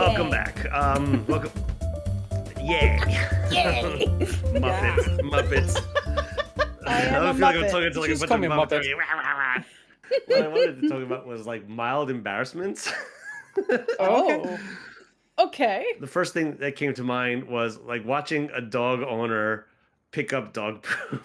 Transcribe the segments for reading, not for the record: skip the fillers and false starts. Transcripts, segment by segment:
Welcome back. Welcome. Yay. Yay. Muppets. I am don't a feel like I'm Muppet. talking to like a Just bunch of call me Muppets. What I wanted to talk about was like mild embarrassments. Oh. Okay. The first thing that came to mind was like watching a dog owner pick up dog poop.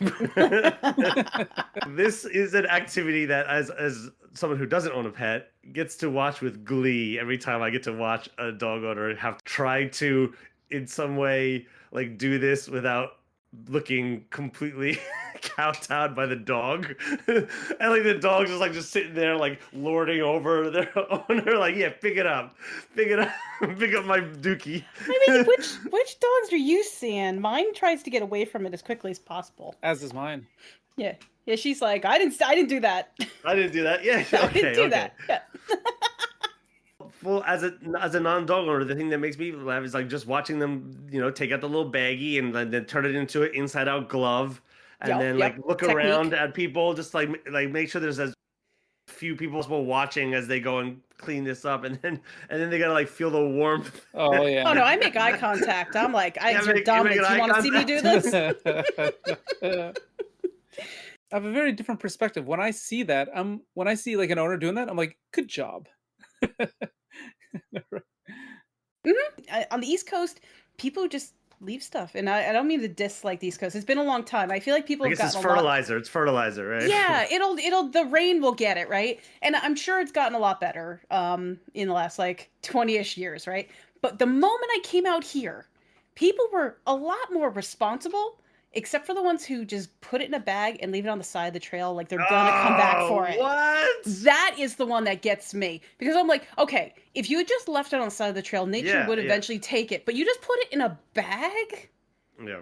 This is an activity that as someone who doesn't own a pet gets to watch with glee every time I get to watch a dog owner have tried to in some way like do this without looking completely kowtowed by the dog. And like the dog's just sitting there like lording over their owner like, yeah, pick it up pick up my dookie. I mean, which dogs are you seeing? Mine tries to get away from it as quickly as possible. As is mine. Yeah. Yeah, she's like, I didn't do that. I didn't do that. Yeah, I didn't do that. Yeah. Well, as a non-dog owner, the thing that makes me laugh is like just watching them, take out the little baggie and then turn it into an inside-out glove, and then like look Technique. around at people, just like make sure there's as few people as possible watching as they go and clean this up, and then they gotta like feel the warmth. Oh yeah. Oh no, I make eye contact. I'm like, I exert you dominance. make You want to see me do this? I have a very different perspective. When I see that, when I see like an owner doing that, I'm like, good job. On the East Coast, people just leave stuff, and I don't mean to dislike the East Coast. It's been a long time. I feel like people I have guess it's gotten a lot. fertilizer. It's fertilizer, right? Yeah, it'll the rain will get it, right? And I'm sure it's gotten a lot better in the last like 20-ish years, right? But the moment I came out here, people were a lot more responsible, except for the ones who just put it in a bag and leave it on the side of the trail like they're gonna come back for it. What? That is the one that gets me, because I'm like, okay, if you had just left it on the side of the trail, nature would eventually take it, but you just put it in a bag? Yeah.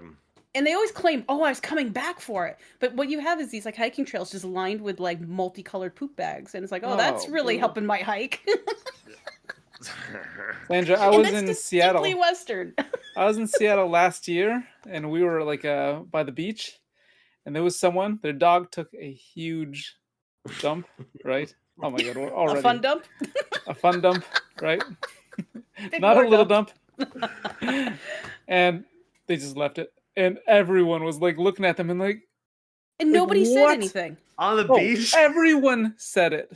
And they always claim, oh, I was coming back for it. But what you have is these like hiking trails just lined with like multicolored poop bags. And it's like, oh, that's really helping my hike. Sandra, I was in Seattle. Western. I was in Seattle last year, and we were like by the beach, and there was someone. Their dog took a huge dump. Right? Oh my god! We're already A fun dump. A fun dump, right? Big Not a war little dump. And they just left it, and everyone was like looking at them and like. And nobody said what? anything. On the beach? Everyone said it.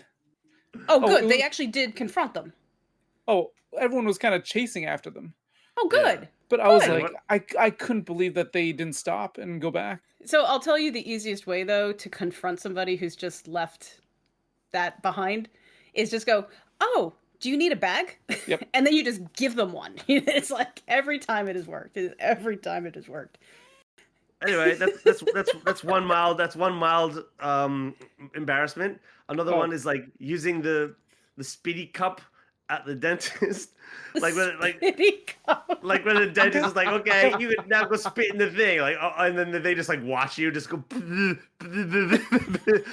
Oh, good. They actually did confront them. Oh, everyone was kind of chasing after them. Oh, good. Yeah. But I was like, I couldn't believe that they didn't stop and go back. So I'll tell you the easiest way, though, to confront somebody who's just left that behind is just go, oh, do you need a bag? Yep. And then you just give them one. It's like every time it has worked. Anyway, that's one mild embarrassment. Another one is like using the spitty cup at the dentist. Like when the dentist is like, okay, you can now go spit in the thing, like, and then they just like watch you just go.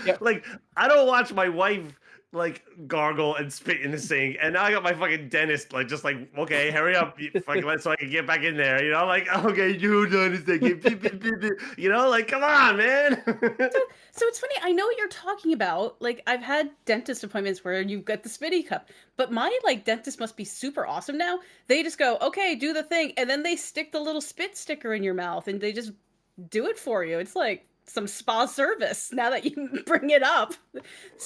Yep. Like I don't watch my wife like gargle and spit in the sink, and now I got my fucking dentist like just like, okay, hurry up, so I can get back in there, like, okay, you done a second, like, come on, man. So it's funny, I know what you're talking about. Like, I've had dentist appointments where you've got the spitty cup, but my like dentist must be super awesome now. They just go, okay, do the thing, and then they stick the little spit sticker in your mouth and they just do it for you. It's like some spa service now that you bring it up.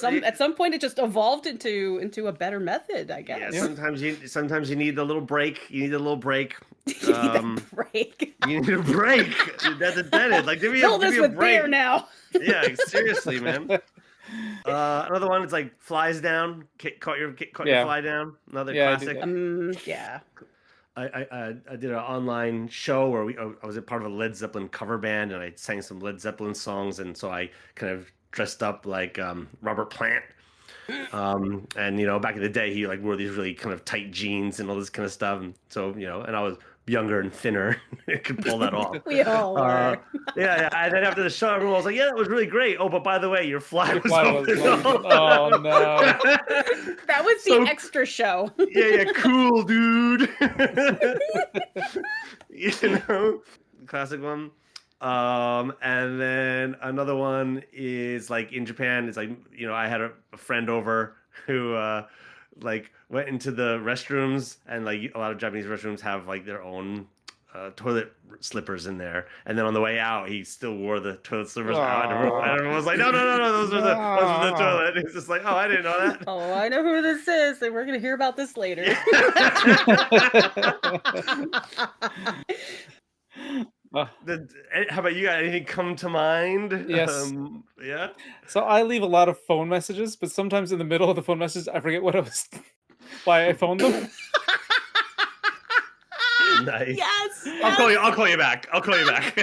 At some point it just evolved into a better method, I guess. Yeah, sometimes you need a little break. You need a little break. You need a break. You need a break. That's a dentist. Like, give me Fill a this with break. beer now. Yeah, seriously, man. Another one is like flies down. Caught your fly down. Another classic. Yeah. I did an online show where I was a part of a Led Zeppelin cover band, and I sang some Led Zeppelin songs, and so I kind of dressed up like Robert Plant. And back in the day, he like wore these really kind of tight jeans and all this kind of stuff, and so and I was younger and thinner. I could pull that off. We all were. Yeah. And then after the show, everyone was like, "Yeah, that was really great." Oh, but by the way, your fly was open. Oh no! That was the extra show. Yeah, cool, dude. Classic one. And then another one is like in Japan. It's like I had a friend over who like went into the restrooms, and like a lot of Japanese restrooms have like their own toilet slippers in there, and then on the way out he still wore the toilet slippers out, and everyone was like, no, no, no, no, those are the toilet. And he's just like, oh, I didn't know that. Oh, I know who this is, and we're gonna hear about this later. How about you? Got anything come to mind? Yes. Yeah. So I leave a lot of phone messages, but sometimes in the middle of the phone messages, I forget what I was, why I phoned them. Nice. Yes. I'll call you back. I'll call you back.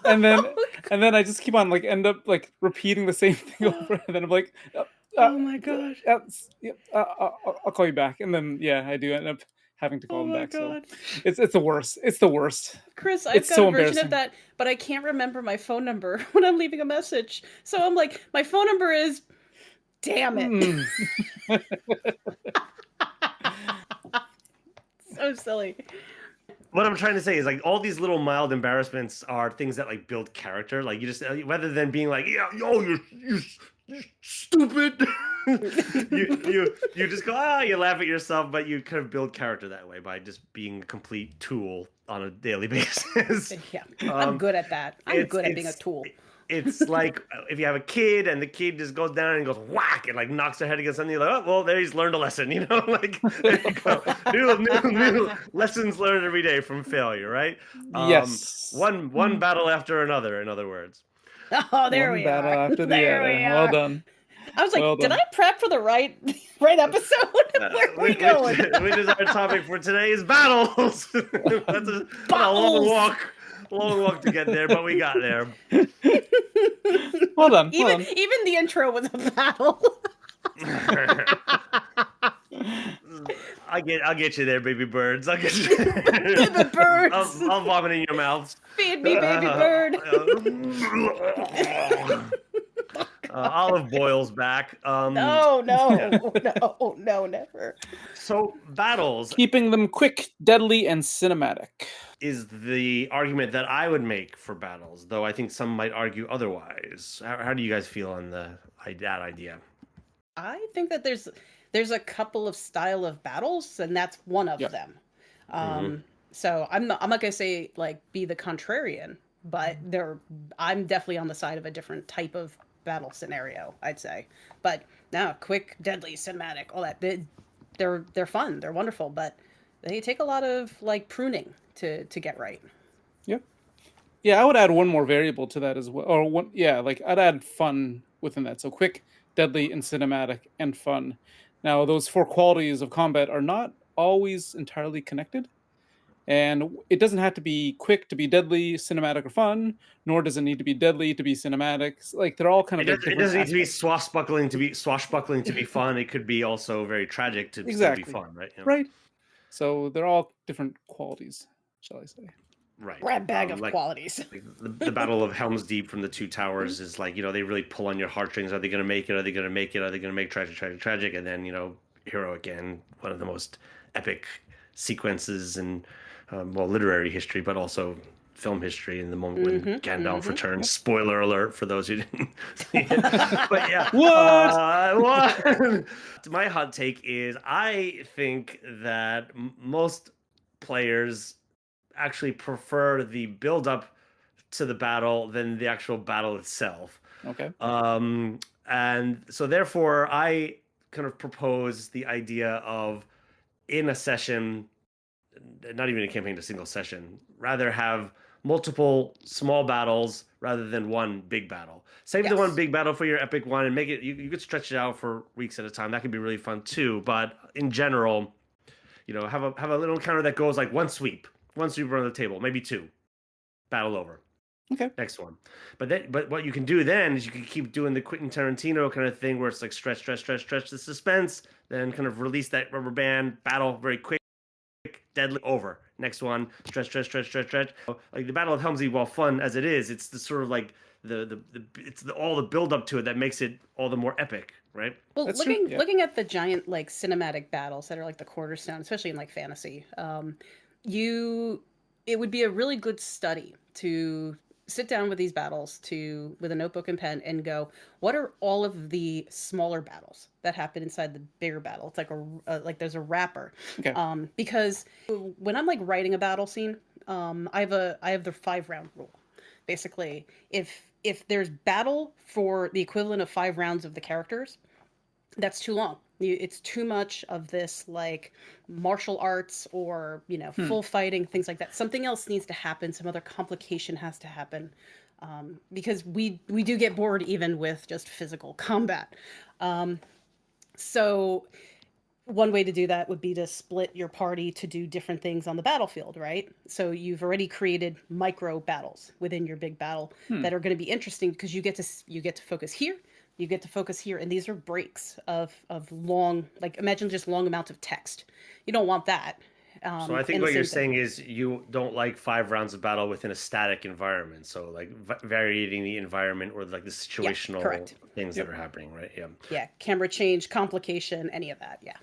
and then I just keep on like end up like repeating the same thing over, and then I'm like, oh my gosh. I'll call you back, and then I do end up having to call them back. God. So it's the worst. It's the worst. Chris, I've got a version of that, but I can't remember my phone number when I'm leaving a message. So I'm like, my phone number is, damn it. So silly. What I'm trying to say is like all these little mild embarrassments are things that like build character. Like you just rather than being like, yeah, yo, you're stupid. you just go, you laugh at yourself, but you kind of build character that way by just being a complete tool on a daily basis. Yeah, I'm good at that. I'm good at being a tool. It's like if you have a kid and the kid just goes down and goes whack and like knocks their head against something, you're like, oh, well, there he's learned a lesson, like there you go. New lessons learned every day from failure, right? Yes. One battle after another, in other words. Oh, there we battle are. after the there other. we are. Well done. I was like, did I prep for the right episode? Where are we going? Which is our topic for today is battles. That's a long walk to get there, but we got there. Well done. Even the intro was a battle. I'll get you there, baby birds. I'll get you there. Baby birds. I'll vomit in your mouths. Feed me, baby bird. Olive Boyle's back. No, never. So battles, keeping them quick, deadly, and cinematic, is the argument that I would make for battles, though I think some might argue otherwise. How do you guys feel on that idea? I think that there's a couple of style of battles, and that's one of them. So I'm not gonna say like be the contrarian, but I'm definitely on the side of a different type of battle scenario, I'd say. But no, quick, deadly, cinematic, all that. They're fun, they're wonderful, but they take a lot of like pruning to get right. Yeah, I would add one more variable to that as well. Or one, like I'd add fun within that. So quick, deadly, and cinematic, and fun. Now, those four qualities of combat are not always entirely connected. And it doesn't have to be quick to be deadly, cinematic, or fun, nor does it need to be deadly to be cinematic. Like they're all kind of. It doesn't need to be swashbuckling to be fun. It could be also very tragic to still be fun, right? Yeah. Right. So they're all different qualities, shall I say? Right. Grab bag of qualities. Like the Battle of Helm's Deep from the Two Towers is like, they really pull on your heartstrings. Are they going to make it? Are they going to make it? Are they going to make tragic? And then, heroic end, one of the most epic sequences in, literary history, but also film history in the moment when Gandalf returns. Spoiler alert for those who didn't see it. But yeah. What? My hot take is I think that most players actually prefer the build up to the battle than the actual battle itself. Okay. And so therefore I kind of propose the idea of in a session, not even a campaign, a single session, rather have multiple small battles rather than one big battle. Save the one big battle for your epic one and make it, you could stretch it out for weeks at a time. That could be really fun too. But in general, have a little encounter that goes like one sweep around the table, maybe two, battle over. Okay. Next one. But what you can do then is you can keep doing the Quentin Tarantino kind of thing where it's like stretch the suspense, then kind of release that rubber band, battle very quick, deadly, over. Next one, stretch. Like the Battle of Helm's Deep, while fun as it is, it's the sort of like all the build up to it that makes it all the more epic, right? Well, looking at the giant like cinematic battles that are like the cornerstone, especially in like fantasy, it would be a really good study to sit down with these battles with a notebook and pen and go, what are all of the smaller battles that happen inside the bigger battle? It's like like there's a wrapper. Okay. Because when I'm like writing a battle scene, I have the 5 round rule. Basically, if there's battle for the equivalent of 5 rounds of the characters, that's too long. It's too much of this like martial arts or full fighting, things like that. Something else needs to happen. Some other complication has to happen, because we do get bored even with just physical combat. So one way to do that would be to split your party to do different things on the battlefield, right? So you've already created micro battles within your big battle that are going to be interesting because you get to focus here, you get to focus here, and these are breaks of long, like imagine just long amounts of text. You don't want that. So I think And the what you're same thing. saying is you don't like 5 rounds of battle within a static environment. So like varying the environment or like the Yeah, situational correct. things that are happening, right? Yeah. Yeah, camera change, complication, any of that. Yeah.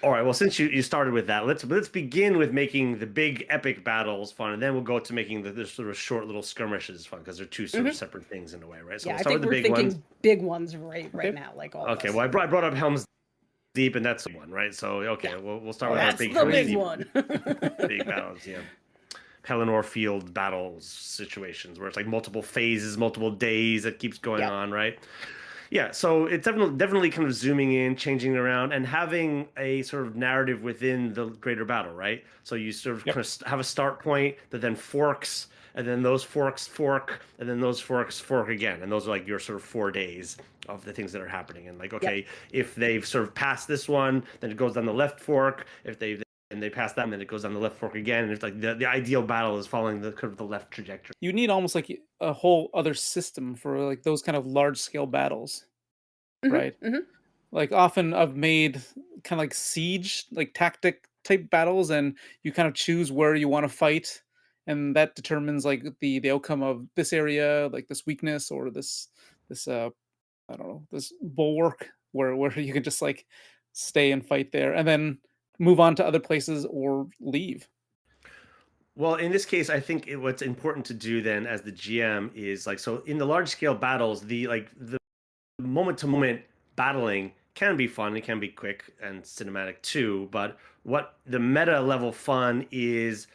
All right. Well, since you started with that, let's begin with making the big epic battles fun, and then we'll go to making the sort of short little skirmishes fun because they're two sort of separate things in a way, right? So Yeah, we'll I start think with the we're big ones. thinking big ones right Okay. now, like all of Okay. us. Well, I brought up Helm's Deep, and that's the one, right? So okay, Yeah. we'll start with our That's big the Helm's big Deep one. big battles. Yeah. Pelennor Field battles situations where it's like multiple phases, multiple days that keeps going Yep. on, right? Yeah, so it's definitely kind of zooming in, changing around, and having a sort of narrative within the greater battle, right? So you sort of Yep. kind of have a start point that then forks, and then those forks fork, and then those forks fork again, and those are like your sort of 4 days of the things that are happening. And like, okay, if they've sort of passed this one, then it goes down the left fork. If they pass that, then it goes down the left fork again. And it's like the ideal battle is following the kind of the left trajectory. You need almost like a whole other system for like those kind of large scale battles, right? Hmm. Like often I've made kind of like siege, like tactic type battles, and you kind of choose where you want to fight, and that determines like the outcome of this area, like this weakness or this I don't know, this bulwark where you can just like stay and fight there, and then move on to other places or leave. Well, in this case, I think what's important to do then as the GM is like so in the large scale battles, the moment to moment battling can be fun, it can be quick and cinematic too, but what the meta level fun is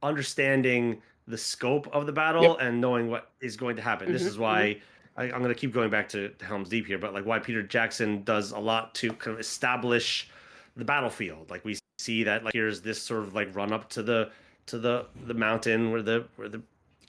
understanding the scope of the battle Yep. and knowing what is going to happen. This is why I'm going to keep going back to Helm's Deep here, but like why Peter Jackson does a lot to kind of establish the battlefield. Like we see that like here's this sort of like run up to the mountain where the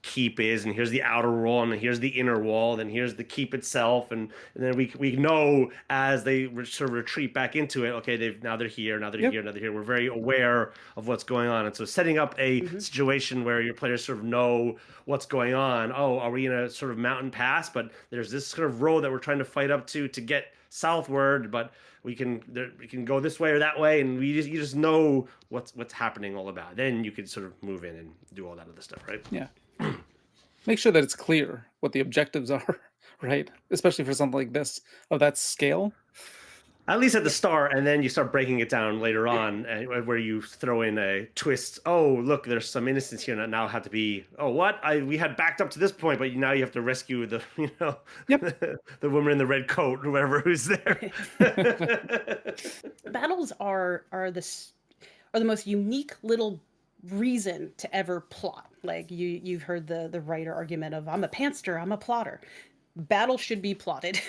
keep is, and here's the outer wall, and here's the inner wall, and here's the keep itself, and then we know as they sort of retreat back into it. Okay, they're here, now they're Yep. here, now they're here. We're very aware of what's going on, and so setting up a situation where your players sort of know what's going on. Oh, are we in a sort of mountain pass? But there's this sort of road that we're trying to fight up to get southward, but we can go this way or that way, and you just know what's happening all about. Then you could sort of move in and do all that other stuff, right? Yeah. Make sure that it's clear what the objectives are, right? Especially for something like this of that scale. At least at the start, and then you start breaking it down later on, where you throw in a twist. Oh, look, there's some innocents here that now have to be. Oh, what? We had backed up to this point, but now you have to rescue the Yep. the woman in the red coat, whoever who's there. Battles are the most unique little reason to ever plot. Like you've heard the writer argument of I'm a pantster, I'm a plotter. Battle should be plotted.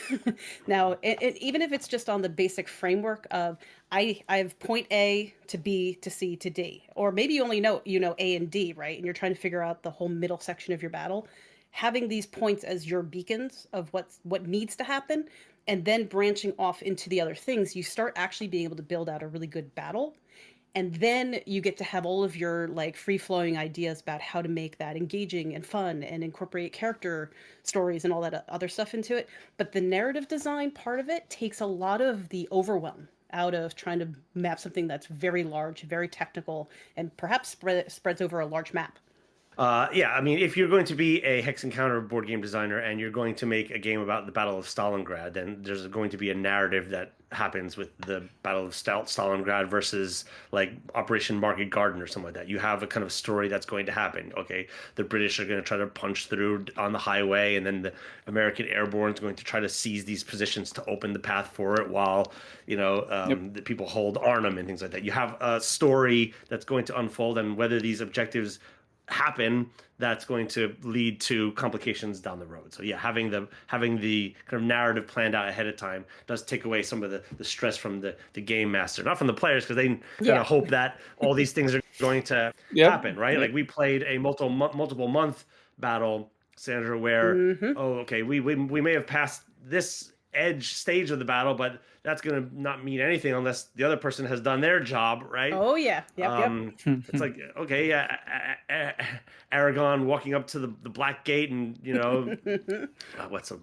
Now, even if it's just on the basic framework of I have point A to B to C to D, or maybe you only know A and D, right? And you're trying to figure out the whole middle section of your battle. Having these points as your beacons of what needs to happen, and then branching off into the other things, you start actually being able to build out a really good battle. And then you get to have all of your like free flowing ideas about how to make that engaging and fun and incorporate character stories and all that other stuff into it. But the narrative design part of it takes a lot of the overwhelm out of trying to map something that's very large, very technical, and perhaps spreads over a large map. Yeah, I mean, if you're going to be a Hex Encounter board game designer and you're going to make a game about the Battle of Stalingrad, then there's going to be a narrative that happens with the Battle of Stalingrad versus like Operation Market Garden or something like that. You have a kind of story that's going to happen. Okay, the British are going to try to punch through on the highway, and then the American Airborne is going to try to seize these positions to open the path for it, while the people hold Arnhem and things like that. You have a story that's going to unfold, and whether these objectives happen, that's going to lead to complications down the road. So yeah, having the kind of narrative planned out ahead of time does take away some of the stress from the game master, not from the players, because they kind of hope that all these things are going to happen, right? Like we played a multiple month battle, Sandra, where we may have passed this edge stage of the battle, but that's going to not mean anything unless the other person has done their job, right? Oh yeah, yep. It's like, okay, yeah, Aragon walking up to the Black Gate and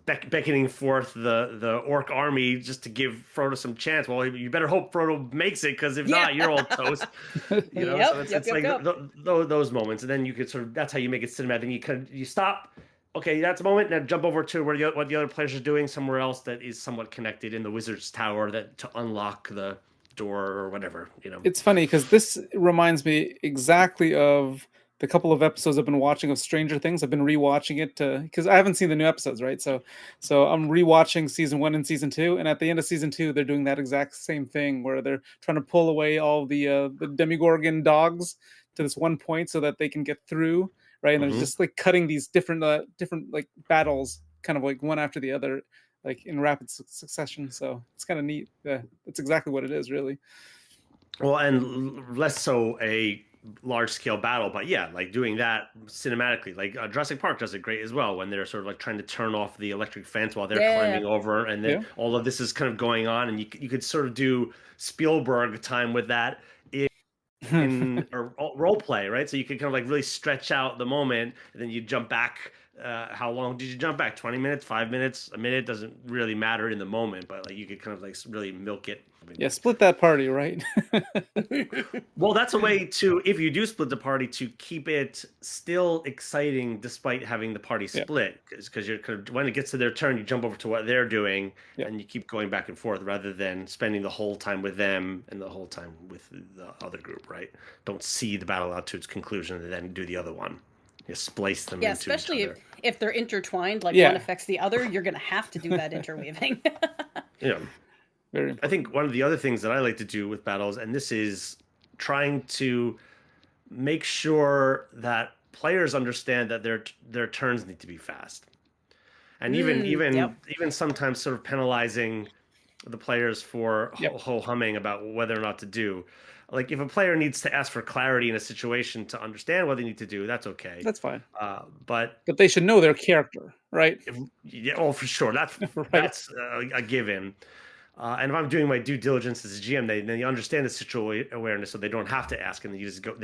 beckoning forth the orc army just to give Frodo some chance. Well, you better hope Frodo makes it, because if not, you're all toast. So it's like those moments, and then you could that's how you make it cinematic. You stop. Okay, that's a moment. Now jump over to what the other players are doing somewhere else that is somewhat connected in the wizard's tower to unlock the door or whatever. It's funny because this reminds me exactly of the couple of episodes I've been watching of Stranger Things. I've been rewatching it because I haven't seen the new episodes, right? So I'm rewatching season 1 and season 2, and at the end of season 2, they're doing that exact same thing where they're trying to pull away all the Demogorgon dogs to this one point so that they can get through. Right, and they're just like cutting these different like battles, kind of like one after the other, like in rapid succession. So it's kind of neat. That's exactly what it is, really. Well, and less so a large scale battle, but yeah, like doing that cinematically. Like Jurassic Park does it great as well, when they're sort of like trying to turn off the electric fence while they're climbing over, and then all of this is kind of going on, and you could sort of do Spielberg time with that in a role play, right? So you could kind of like really stretch out the moment, and then you jump back. How long did you jump back? 20 minutes, 5 minutes, a minute? Doesn't really matter in the moment, but like you could kind of like really milk it. Yeah, split that party, right? Well, that's a way to, if you do split the party, to keep it still exciting despite having the party split, because you're kind of, when it gets to their turn, you jump over to what they're doing, and you keep going back and forth rather than spending the whole time with them and the whole time with the other group, right? Don't see the battle out to its conclusion and then do the other one. You splice them into especially each other. if they're intertwined, like one affects the other, you're going to have to do that interweaving. Yeah. Very important. I think one of the other things that I like to do with battles, and this is trying to make sure that players understand that their turns need to be fast, and even sometimes sort of penalizing the players for ho-humming about whether or not to do. Like if a player needs to ask for clarity in a situation to understand what they need to do, that's okay. That's fine. But they should know their character, right? For sure. That's that's a given. And if I'm doing my due diligence as a GM, then you understand the situational awareness, so they don't have to ask, and they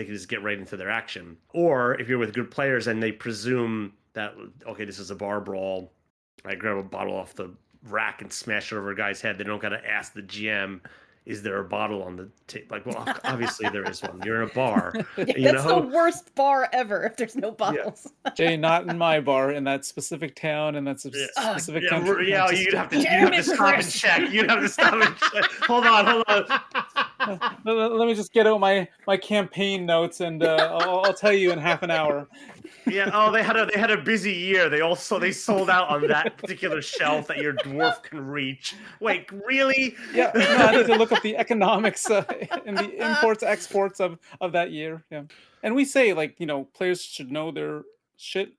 can just get right into their action. Or if you're with good players and they presume that, okay, this is a bar brawl, I grab a bottle off the rack and smash it over a guy's head, they don't got to ask the GM, is there a bottle on the table? Like, well, obviously there is one. You're in a bar. That's the worst bar ever if there's no bottles. Jay, not in my bar, in that specific town, and that specific country. Yeah, you'd have to stop and check. You'd have to stop and check. Hold on. Let me just get out my campaign notes, and I'll tell you in half an hour. Yeah. Oh, they had a busy year. They sold out on that particular shelf that your dwarf can reach. Wait, really? Yeah. No, I need to look up the economics and the imports exports of that year. Yeah. And we say, like, players should know their shit.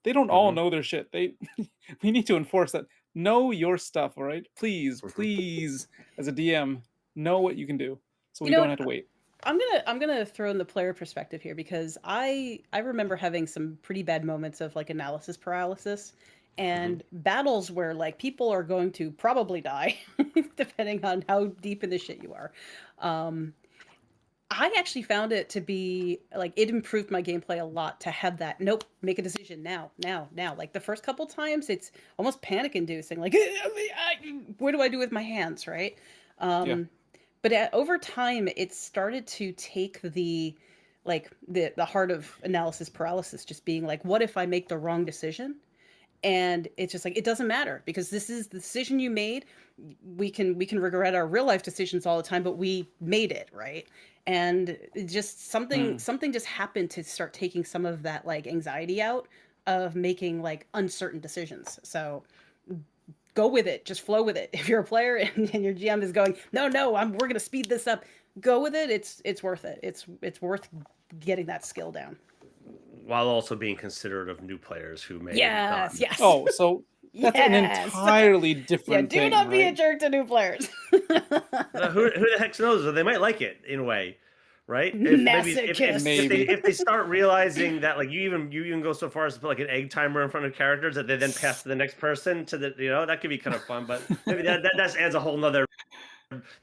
They don't all know their shit. We need to enforce that. Know your stuff, all right? Please, as a DM, know what you can do, so we don't have to wait. I'm gonna throw in the player perspective here, because I remember having some pretty bad moments of like analysis paralysis and battles where like people are going to probably die depending on how deep in the shit you are. I actually found it to be like, it improved my gameplay a lot to have that make a decision now. Like the first couple times it's almost panic inducing, like what do I do with my hands, right? But over time, it started to take the like the heart of analysis paralysis, just being like, what if I make the wrong decision? And it's just like, it doesn't matter, because this is the decision you made. We can regret our real life decisions all the time, but we made it, right? And it just something just happened to start taking some of that like anxiety out of making like uncertain decisions. So go with it, just flow with it. If you're a player and your GM is going, no, we're gonna speed this up, go with it. It's worth it. It's worth getting that skill down, while also being considerate of new players who may yes not. yes Oh, so that's an entirely different do thing, not be a right? jerk to new players. Who the heck knows? Or they might like it in a way, right? Maybe. If they start realizing that, like, you even go so far as to put like an egg timer in front of characters that they then pass to the next person to the, that could be kind of fun. But maybe that adds a whole nother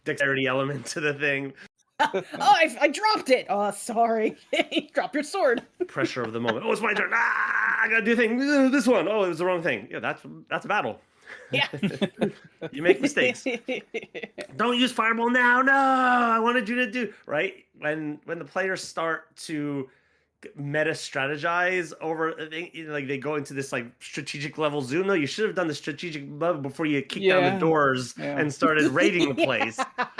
dexterity element to the thing. Oh, I dropped it. Oh, sorry. Drop your sword. Pressure of the moment. Oh, it's my turn. I gotta do thing. This one. Oh, it was the wrong thing. Yeah, that's a battle. Yeah. You make mistakes. Don't use fireball now. No, I wanted you to do right when the players start to meta strategize over, like they go into this like strategic level zoom. No, you should have done the strategic level before you kicked down the doors and started raiding the place.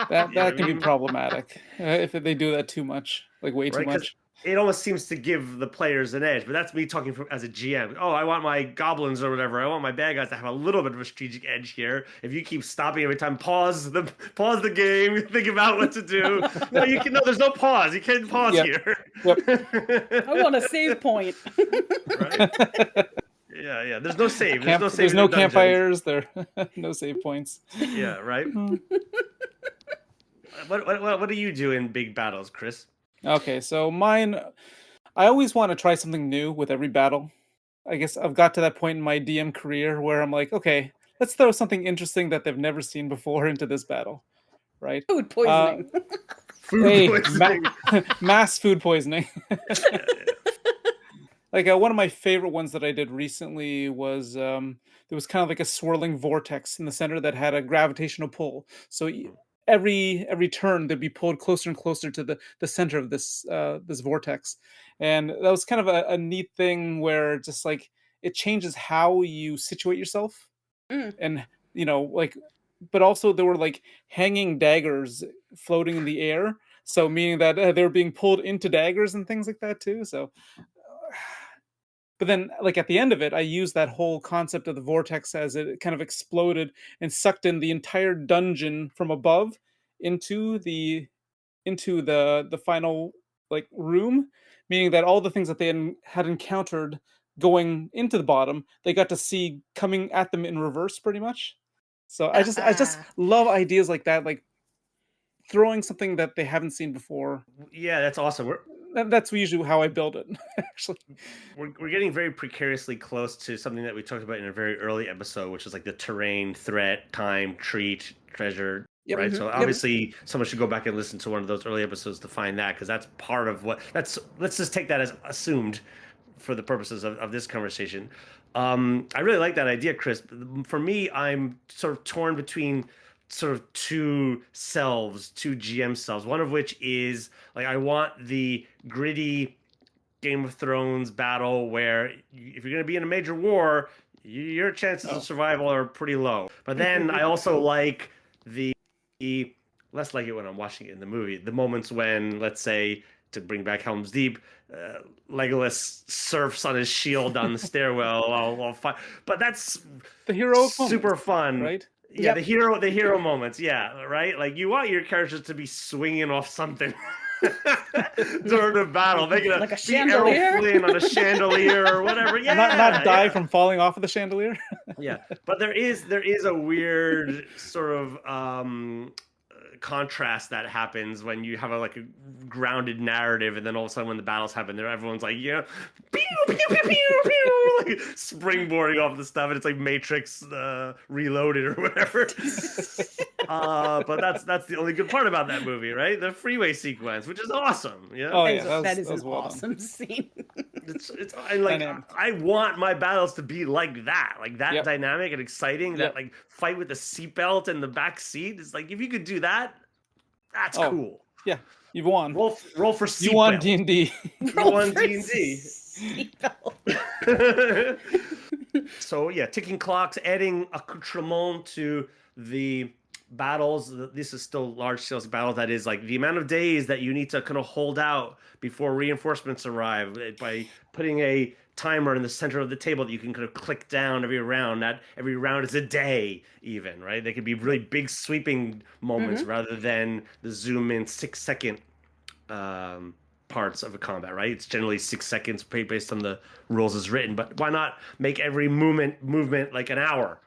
That can be problematic if they do that too much, like way too much. It almost seems to give the players an edge, but that's me talking as a GM. Oh, I want my goblins or whatever. I want my bad guys to have a little bit of a strategic edge here. If you keep stopping every time, pause the game, think about what to do. No, there's no pause. You can't pause here. Yep. I want a save point. Right? Yeah. There's no save. There's no campfires. There, no save points. Yeah, right. What do you do in big battles, Chris? Okay, so mine, I always want to try something new with every battle. I guess I've got to that point in my DM career where I'm like, okay, let's throw something interesting that they've never seen before into this battle, right? Food poisoning. Poisoning. Mass food poisoning. Like one of my favorite ones that I did recently was there was kind of like a swirling vortex in the center that had a gravitational pull. So every turn they'd be pulled closer and closer to the center of this vortex, and that was kind of a neat thing where just like it changes how you situate yourself, and like, but also there were like hanging daggers floating in the air, so meaning that they were being pulled into daggers and things like that too. So but then like at the end of it, I used that whole concept of the vortex as it kind of exploded and sucked in the entire dungeon from above into the final like room, meaning that all the things that they had encountered going into the bottom, they got to see coming at them in reverse pretty much. So I just love ideas like that, like throwing something that they haven't seen before. Yeah, that's awesome. That's usually how I build it. Actually, we're getting very precariously close to something that we talked about in a very early episode, which is like the terrain, threat, time, treat, treasure. Yep. Right. So obviously someone should go back and listen to one of those early episodes to find that, because that's part of let's just take that as assumed for the purposes of this conversation. I really like that idea, Chris. For me, I'm sort of torn between sort of two GM selves, one of which is like, I want the gritty Game of Thrones battle where if you're going to be in a major war, your chances of survival are pretty low. But then I also like the less like it when I'm watching it in the movie, the moments when, let's say, to bring back Helm's Deep, Legolas surfs on his shield down the stairwell while fight. But that's the heroic super moments, fun, right? Yeah, the hero moments. Yeah, right. Like you want your characters to be swinging off something during the battle, making like a chandelier on a chandelier or whatever. Yeah, not die from falling off of the chandelier. Yeah, but there is a weird sort of contrast that happens when you have a grounded narrative, and then all of a sudden when the battles happen, there everyone's like, pew pew pew pew pew, like springboarding off the stuff, and it's like Matrix Reloaded or whatever. But that's the only good part about that movie, right? The freeway sequence, which is awesome. Yeah. Oh yeah, that is an awesome scene. It's like I want my battles to be like that dynamic and exciting. That like fight with the seatbelt in the back seat. It's like, if you could do that, that's cool. Yeah, you've won. Roll for You won seatbelt. D&D. You Roll won for D&D. seatbelt. So yeah, ticking clocks, adding accoutrement to the battles. This is still large scale battle. That is like the amount of days that you need to kind of hold out before reinforcements arrive by putting a timer in the center of the table that you can kind of click down every round. Not every round is a day, even, right? They could be really big sweeping moments rather than the zoom in 6 second parts of a combat, right? It's generally 6 seconds based on the rules as written, but why not make every movement like an hour?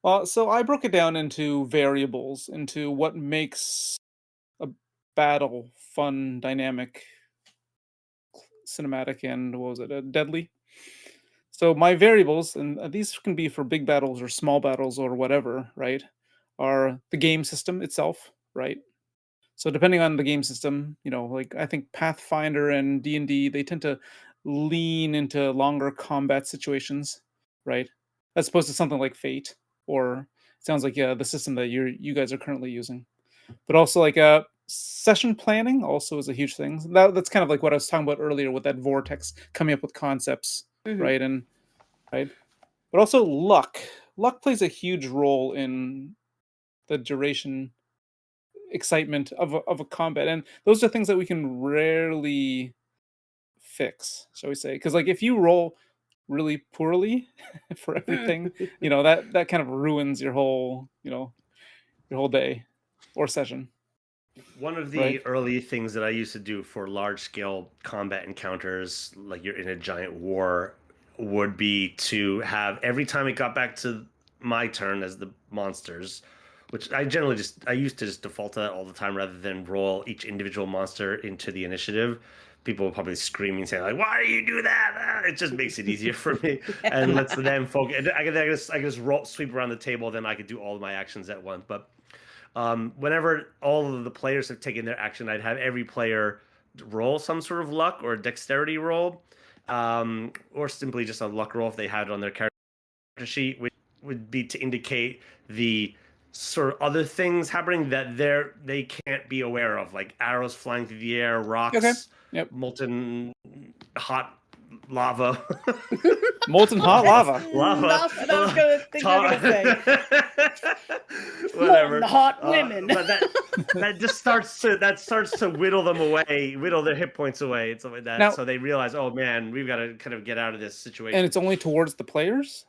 Well, so I broke it down into variables, into what makes a battle fun, dynamic, cinematic, and what was it, deadly? So my variables, and these can be for big battles or small battles or whatever, right? Are the game system itself, right? So depending on the game system, like I think Pathfinder and D&D, they tend to lean into longer combat situations, right? As opposed to something like Fate, or it sounds like the system that you guys are currently using. But also like session planning also is a huge thing. That's kind of like what I was talking about earlier with that vortex coming up with concepts, right? And right, but also luck. Luck plays a huge role in the duration excitement of a combat, and those are things that we can rarely fix, shall we say? Because like if you roll really poorly for everything, that kind of ruins your whole your whole day or session, One of right? the early things that I used to do for large scale combat encounters, like you're in a giant war, would be to have every time it got back to my turn as the monsters, which I used to just default to that all the time rather than roll each individual monster into the initiative. People will probably screaming saying like, "Why do you do that?" It just makes it easier for me and lets them focus. I can just sweep around the table, then I could do all of my actions at once. But whenever all of the players have taken their action, I'd have every player roll some sort of luck or dexterity roll, or simply just a luck roll if they had it on their character sheet, which would be to indicate the sort of other things happening that they can't be aware of, like arrows flying through the air, Okay. rocks, Yep. molten hot lava. Molten hot lava. Lava. Not what I was gonna think you were gonna say. Whatever. Molten hot women. But that just starts to whittle them away, whittle their hit points away, and stuff like that. Now, So they realize, oh man, we've got to kind of get out of this situation. and it's only towards the players.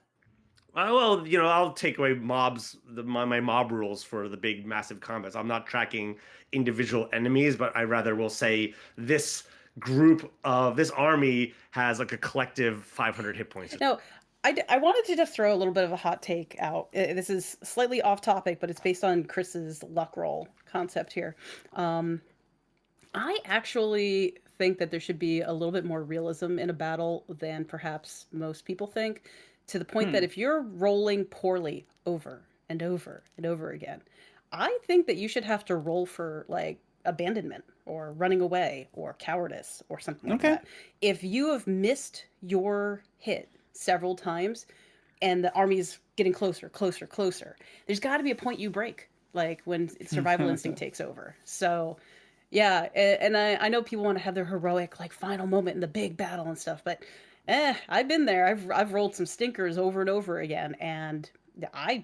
Well, I'll take away my mob rules for the big, massive combats. I'm not tracking individual enemies, but I rather will say this this army has like a collective 500 hit points. No, I wanted to just throw a little bit of a hot take out. This is slightly off topic, but it's based on Chris's luck roll concept here. I actually think that there should be a little bit more realism in a battle than perhaps most people think, to the point that if you're rolling poorly over and over and over again, I think that you should have to roll for like abandonment or running away or cowardice or something like Okay. that. If you have missed your hit several times and the army's getting closer, closer, closer, there's got to be a point you break, like when survival instinct takes over. So yeah, and I know people want to have their heroic like final moment in the big battle and stuff, but I've been there. I've rolled some stinkers over and over again, and I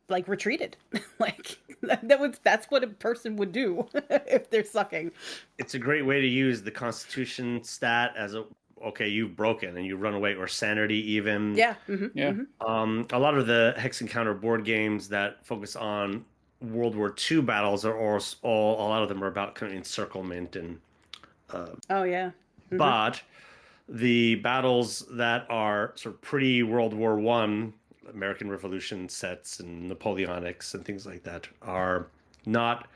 like retreated. Like that's what a person would do if they're sucking. It's a great way to use the Constitution stat as okay, you've broken and you run away, or sanity even. Yeah. Yeah. A lot of the Hex Encounter board games that focus on World War II battles are all a lot of them are about kind of encirclement and Oh yeah. but the battles that are sort of pre World War One, American Revolution sets and Napoleonics and things like that are not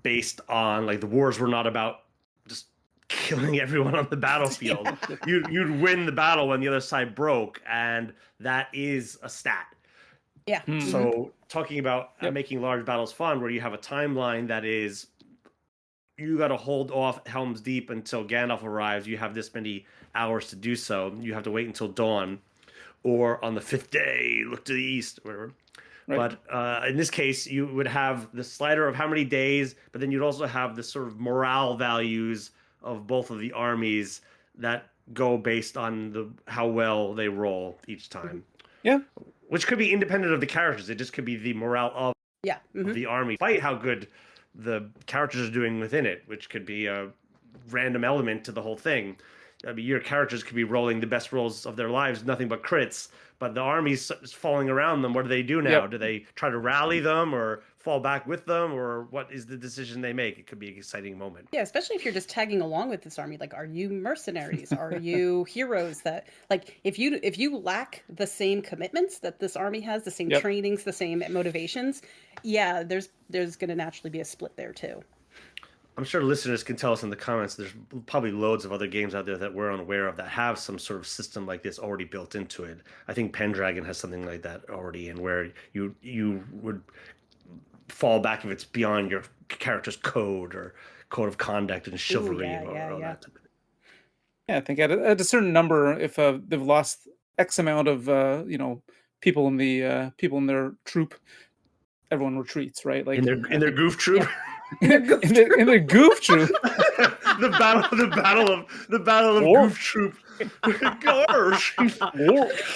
based on, like, the wars were not about just killing everyone on the battlefield. You'd win the battle when the other side broke, and that is a stat. Yeah. So talking about making large battles fun, where you have a timeline that is, you got to hold off Helm's Deep until Gandalf arrives. You have this many hours to do so. You have to wait until dawn, or on the fifth day, look to the east, or whatever. Right. But in this case, you would have the slider of how many days, but then you'd also have the sort of morale values of both of the armies that go based on how well they roll each time. Yeah. Which could be independent of the characters. It just could be the morale of the army, fight how good the characters are doing within it, which could be a random element to the whole thing. I mean, your characters could be rolling the best rolls of their lives, nothing but crits, but the army's falling around them. What do they do now? Yep. Do they try to rally them or fall back with them, or what is the decision they make? It could be an exciting moment. Yeah, especially if you're just tagging along with this army. Like, are you mercenaries? Are you heroes that, like, if you lack the same commitments that this army has, the same trainings, the same motivations, yeah, there's going to naturally be a split there too. I'm sure listeners can tell us in the comments. There's probably loads of other games out there that we're unaware of that have some sort of system like this already built into it. I think Pendragon has something like that already, and where you would fall back if it's beyond your character's code or code of conduct and chivalry. That. Yeah, I think at a certain number, if they've lost X amount of people in their troop, everyone retreats, right? Like in their goof troop. Yeah. In their goof troop. the battle of goof troop. Gosh.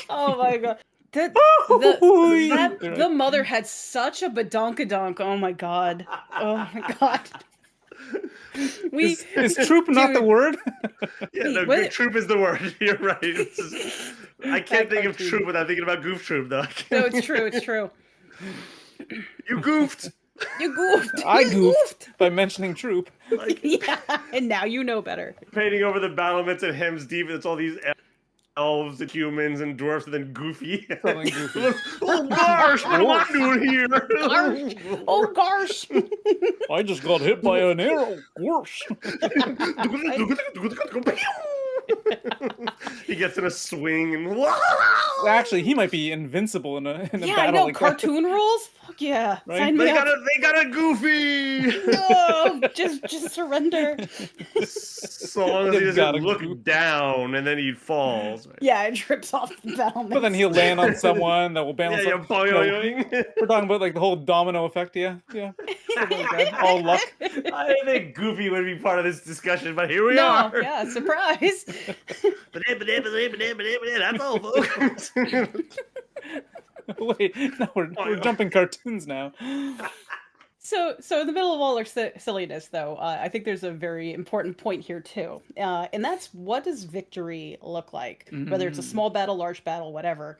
Oh my god. The mother had such a badonkadonk. Oh my god. Oh my god. Is troop not the word? Yeah, no, goof troop is the word. You're right. I can't think of troop without thinking about goof troop, though. No, it's true. It's true. You goofed. You goofed. I goofed by mentioning troop. Yeah, and now you know better. Painting over the battlements at Hems Deep, it's all these elves and humans and dwarfs, and then Goofy. Goofy. Oh gosh, what am I doing here? Gosh. Oh gosh. I just got hit by an arrow. Gosh. He gets in a swing and well, actually, he might be invincible in a battle. I know, like cartoon rules. Fuck yeah, right? Sign me up. They got a Goofy. No, just surrender. So long as he doesn't look down and then he falls. Right? Yeah, it trips off the battlement. But then he'll land on someone that will bounce. We're talking about like the whole domino effect. Yeah. All luck. I didn't think Goofy would be part of this discussion, but here we are. Yeah, surprise. That's all, folks. Wait, no, we're jumping cartoons now. So in the middle of all our silliness, though, I think there's a very important point here too, and that's what does victory look like, whether it's a small battle, large battle, whatever.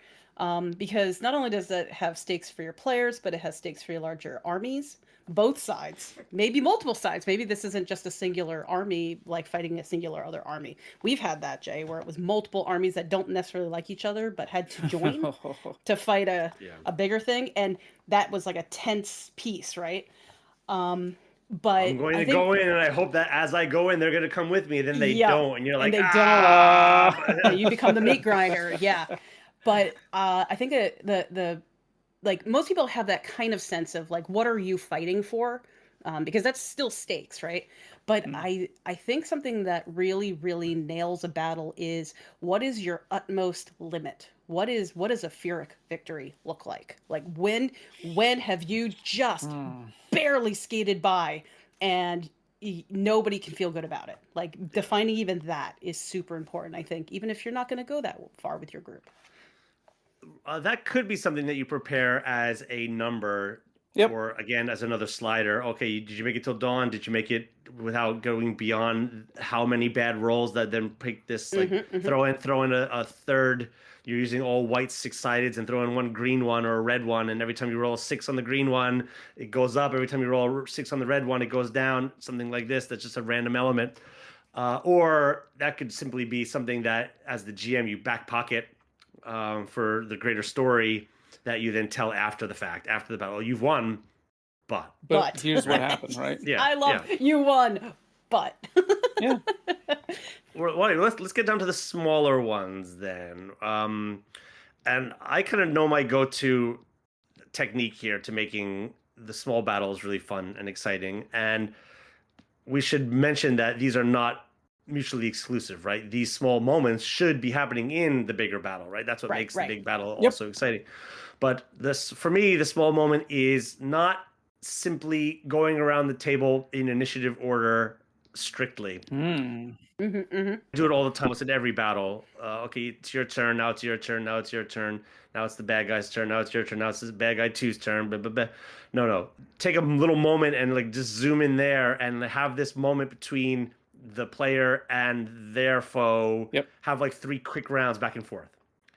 Because not only does it have stakes for your players, but it has stakes for your larger armies. Both sides, maybe multiple sides. Maybe this isn't just a singular army, like fighting a singular other army. We've had that, Jay, where it was multiple armies that don't necessarily like each other, but had to join to fight a bigger thing. And that was like a tense piece, right? But I'm going to go in, and I hope that as I go in, they're going to come with me. Then they don't, and you're like, and they don't. You become the meat grinder, yeah. But I think the like most people have that kind of sense of like, what are you fighting for? Because that's still stakes, right? But I think something that really, really nails a battle is what is your utmost limit? What is a Pyrrhic victory look like? Like when have you just barely skated by and nobody can feel good about it? Like defining even that is super important, I think, even if you're not going to go that far with your group. That could be something that you prepare as a number, or again as another slider. Okay, did you make it till dawn? Did you make it without going beyond how many bad rolls that then pick this? Like throw in a third. You're using all white 6-sideds and throw in one green one or a red one, and every time you roll a 6 on the green one, it goes up. Every time you roll a 6 on the red one, it goes down. Something like this. That's just a random element, or that could simply be something that, as the GM, you back pocket. For the greater story that you then tell after the fact, after the battle. You've won, but here's what happened, right? Yeah, I love you won, but yeah. Well, let's get down to the smaller ones then. And I kind of know my go-to technique here to making the small battles really fun and exciting. And we should mention that these are not mutually exclusive, right? These small moments should be happening in the bigger battle, right? That's what makes the big battle also exciting. But this, for me, the small moment is not simply going around the table in initiative order strictly. Do it all the time. It's in every battle. Okay, it's your turn. Now it's your turn. Now it's your turn. Now it's the bad guy's turn. Now it's your turn. Now it's the bad guy two's turn. Blah, blah, blah. No. Take a little moment and like just zoom in there and have this moment between the player and their foe. Yep. Have like 3 quick rounds back and forth.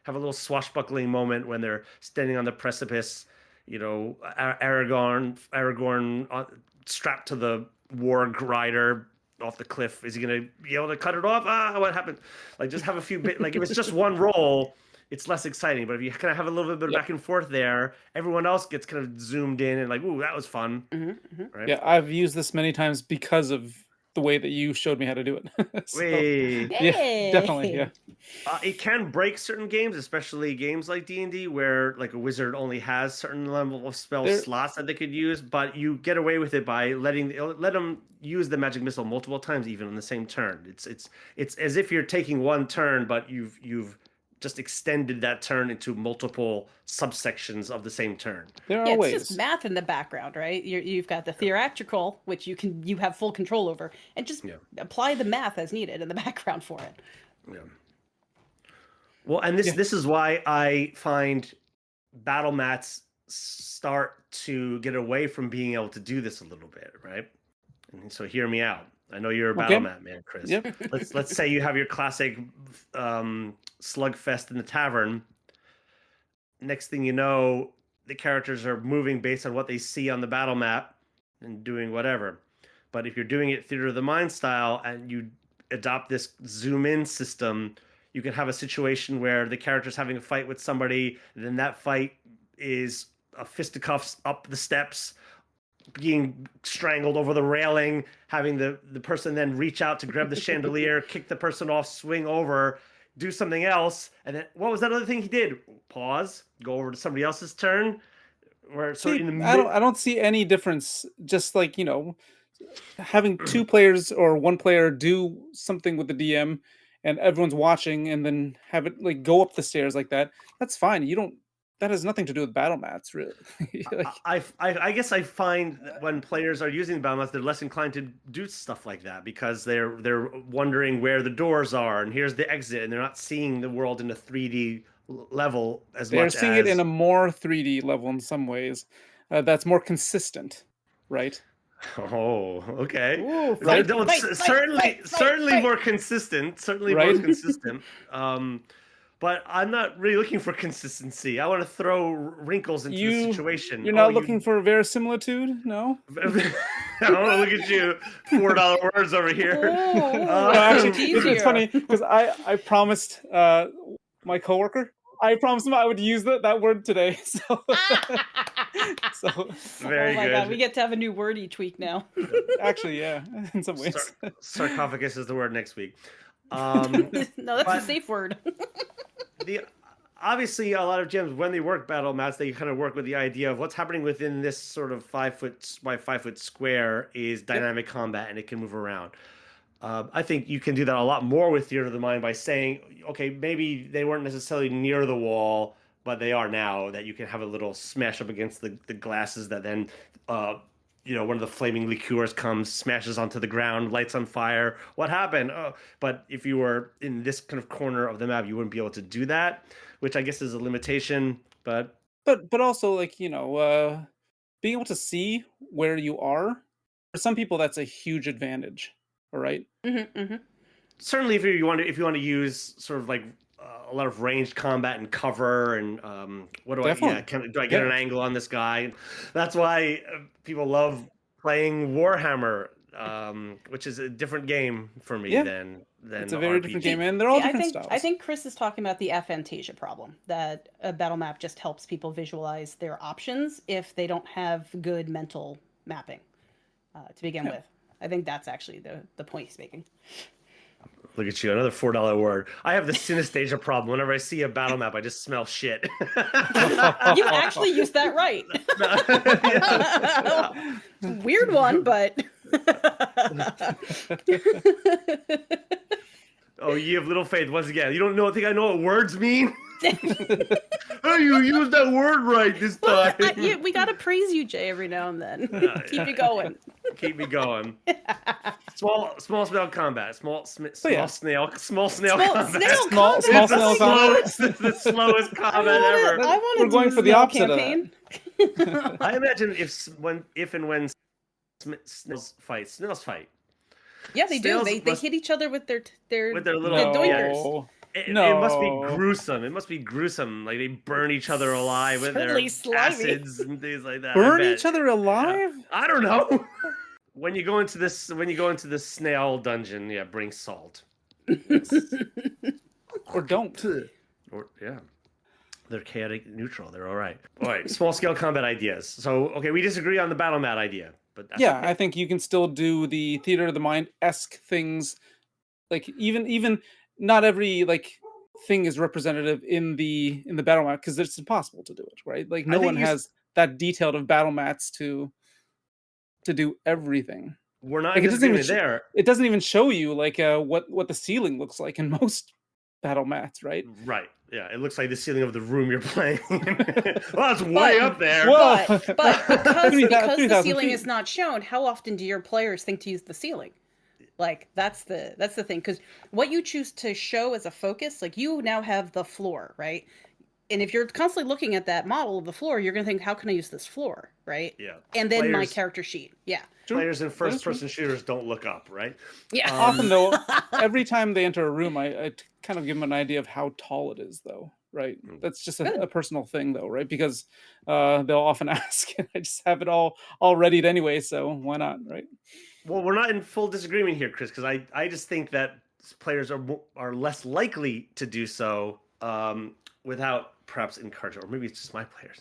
Have a little swashbuckling moment when they're standing on the precipice. You know, Aragorn strapped to the warg rider off the cliff. Is he gonna be able to cut it off? What happened? Like, just have a few bit. Like, if it's just one roll, it's less exciting. But if you kind of have a little bit of back and forth there, everyone else gets kind of zoomed in and like, ooh, that was fun. Right? Yeah, I've used this many times because of the way that you showed me how to do it. So, yeah, definitely. Yeah. It can break certain games, especially games like D&D, where like a wizard only has certain level of spell slots that they could use, but you get away with it by let them use the magic missile multiple times, even on the same turn. It's as if you're taking one turn, but you've just extended that turn into multiple subsections of the same turn. There are ways. It's just math in the background, right? You've got the theatrical, which you have full control over, and just apply the math as needed in the background for it. Yeah. Well, and this is why I find battle mats start to get away from being able to do this a little bit, right? And so hear me out. I know you're a battle mat man, Chris. Yep. Let's say you have your classic slugfest in the tavern. Next thing you know, the characters are moving based on what they see on the battle map and doing whatever. But if you're doing it theater of the mind style and you adopt this zoom in system, you can have a situation where the character's having a fight with somebody, and then that fight is a fisticuffs up the steps, being strangled over the railing, having the person then reach out to grab the chandelier, kick the person off, swing over, do something else, and then what was that other thing he did? Pause, go over to somebody else's turn. Where so in the I don't see any difference. Just like, you know, having 2 players or 1 player do something with the DM, and everyone's watching, and then have it like go up the stairs like that. That's fine. That has nothing to do with battle mats, really. Like, I guess I find that when players are using battle mats, they're less inclined to do stuff like that because they're wondering where the doors are and here's the exit, and they're not seeing the world in a 3D level as much. They're seeing it in a more 3D level in some ways. That's more consistent, right? Oh, okay. Ooh, certainly more consistent. Certainly more consistent. But I'm not really looking for consistency. I want to throw wrinkles into the situation. You're not looking for verisimilitude, no? Oh, look at you, $4 words over here. Oh, actually, it's funny because I promised my coworker, I promised him I would use that word today. So, very good. God, we get to have a new word each week now. Actually, yeah, in some ways. Sarcophagus is the word next week. No, that's a safe word. Obviously, a lot of gyms, when they work battle mats, they kind of work with the idea of what's happening within this sort of 5 foot by 5 foot square is dynamic combat, and it can move around. I think you can do that a lot more with theater of the mind by saying, okay, maybe they weren't necessarily near the wall, but they are now. That you can have a little smash up against the glasses that then, one of the flaming liqueurs comes, smashes onto the ground, lights on fire. What happened? Oh, but if you were in this kind of corner of the map, you wouldn't be able to do that, which I guess is a limitation. But also, like, you know, being able to see where you are, for some people, that's a huge advantage. All right. Certainly, if you want to use sort of like a lot of ranged combat and cover and what do Definitely. do I get an angle on this guy? That's why people love playing Warhammer, which is a different game for me than it's a very different game, and they're all different styles. I think Chris is talking about the aphantasia problem, that a battle map just helps people visualize their options if they don't have good mental mapping to begin with. I think that's actually the point he's making. Look at you, another $4 word. I have the synesthesia problem. Whenever I see a battle map, I just smell shit. You actually used that right. Weird one, but... Oh, ye of little faith. Once again, you don't think I know what words mean? Oh, you used that word right this time. We gotta praise you, Jay, every now and then. Keep you going. Keep me going. Small snail combat. Small snail combat. Snail Small combat. snail combat. The slowest combat ever. I want We're going for the opposite of that. I imagine if and when snails fight. Yeah, they do. Snails They hit each other with their little doinkers. It must be gruesome. It must be gruesome. Like they burn each other alive with their acids and things like that. Burn each other alive? I don't know. When you go into this snail dungeon, bring salt. Or don't. Or they're chaotic neutral. They're all right. All right. Small scale combat ideas. So okay, we disagree on the battle mat idea, but that's okay. I think you can still do the theater of the mind-esque things. Like even not every thing is representative in the battle mat because it's impossible to do it, right? Like no one has that detailed of battle mats to do everything. We're not there. It doesn't even show you what the ceiling looks like in most battle mats, right? Right. Yeah, it looks like the ceiling of the room you're playing. Well, it's way up there. But because 3,000 the ceiling feet. is not shown, how often do your players think to use the ceiling? Like that's the thing, because what you choose to show as a focus, like you now have the floor, right? And if you're constantly looking at that model of the floor, you're gonna think, how can I use this floor, right? Yeah. And then my character sheet, Players in first-person shooters don't look up, right? Yeah. Often though, every time they enter a room, I kind of give them an idea of how tall it is, though, right? That's just a personal thing, though, right? Because they'll often ask, and I just have it all readied anyway, so why not, right? Well, we're not in full disagreement here, Chris, because I just think that players are less likely to do so without perhaps encouragement, or maybe it's just my players.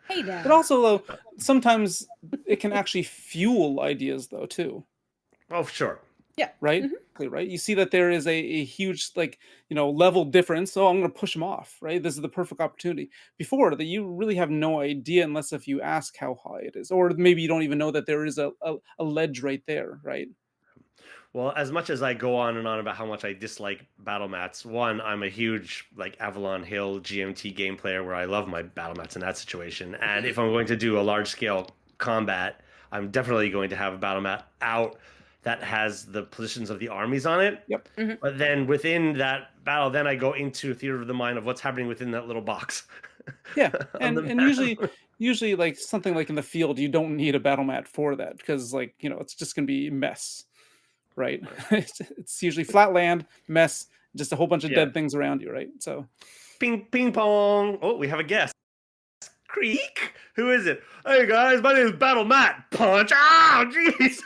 Hey, now. But also, though, sometimes it can actually fuel ideas, though, too. Oh, sure. Yeah. Right? Mm-hmm. Right? You see that there is a huge, level difference, so I'm going to push them off, right? This is the perfect opportunity. Before, that you really have no idea unless if you ask how high it is. Or maybe you don't even know that there is a ledge right there, right? Well, as much as I go on and on about how much I dislike battle mats, one, I'm a huge Avalon Hill GMT game player where I love my battle mats in that situation. And if I'm going to do a large scale combat, I'm definitely going to have a battle mat out that has the positions of the armies on it. Yep. Mm-hmm. But then within that battle, then I go into theater of the mind of what's happening within that little box. Yeah, and usually like something like in the field, you don't need a battle mat for that because it's just gonna be mess. Right. It's usually flat land, mess, just a whole bunch of dead things around you, right? So ping pong. Oh, we have a guest. Creek. Who is it? Hey guys, my name is Battle Matt. Punch. Oh, jeez.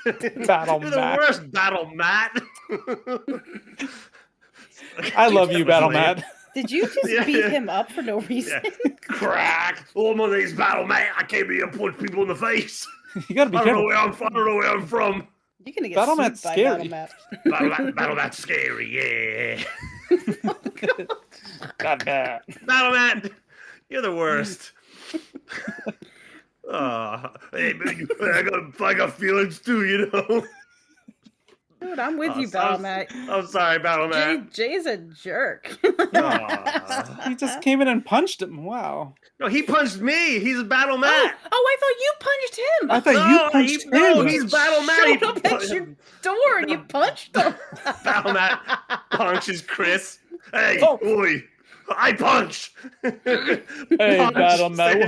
Battle You're Matt. the worst, Battle Matt. I love you, Battle Matt. Did you just beat him up for no reason? Yeah. Crack. Oh, my name's Battle Matt. I came here to punch people in the face. You gotta be careful. I don't know where I'm from. You're gonna get Battle sued Mat's by scary. Battle Mat's scary, yeah. God damn. Battle Matt, you're the worst. Hey, man, I got feelings too, you know. Dude, I'm with you, Battle Matt. I'm sorry, Battle Matt. Jay's a jerk. He just came in and punched him. Wow. No, he punched me. He's a Battle Matt. Oh, I thought you punched him. I thought you punched him. No, he's Battle Matt. Showed up at your door and you punched him. Battle Matt punches Chris. Hey, oi. I punch. Hey, Battle Matt.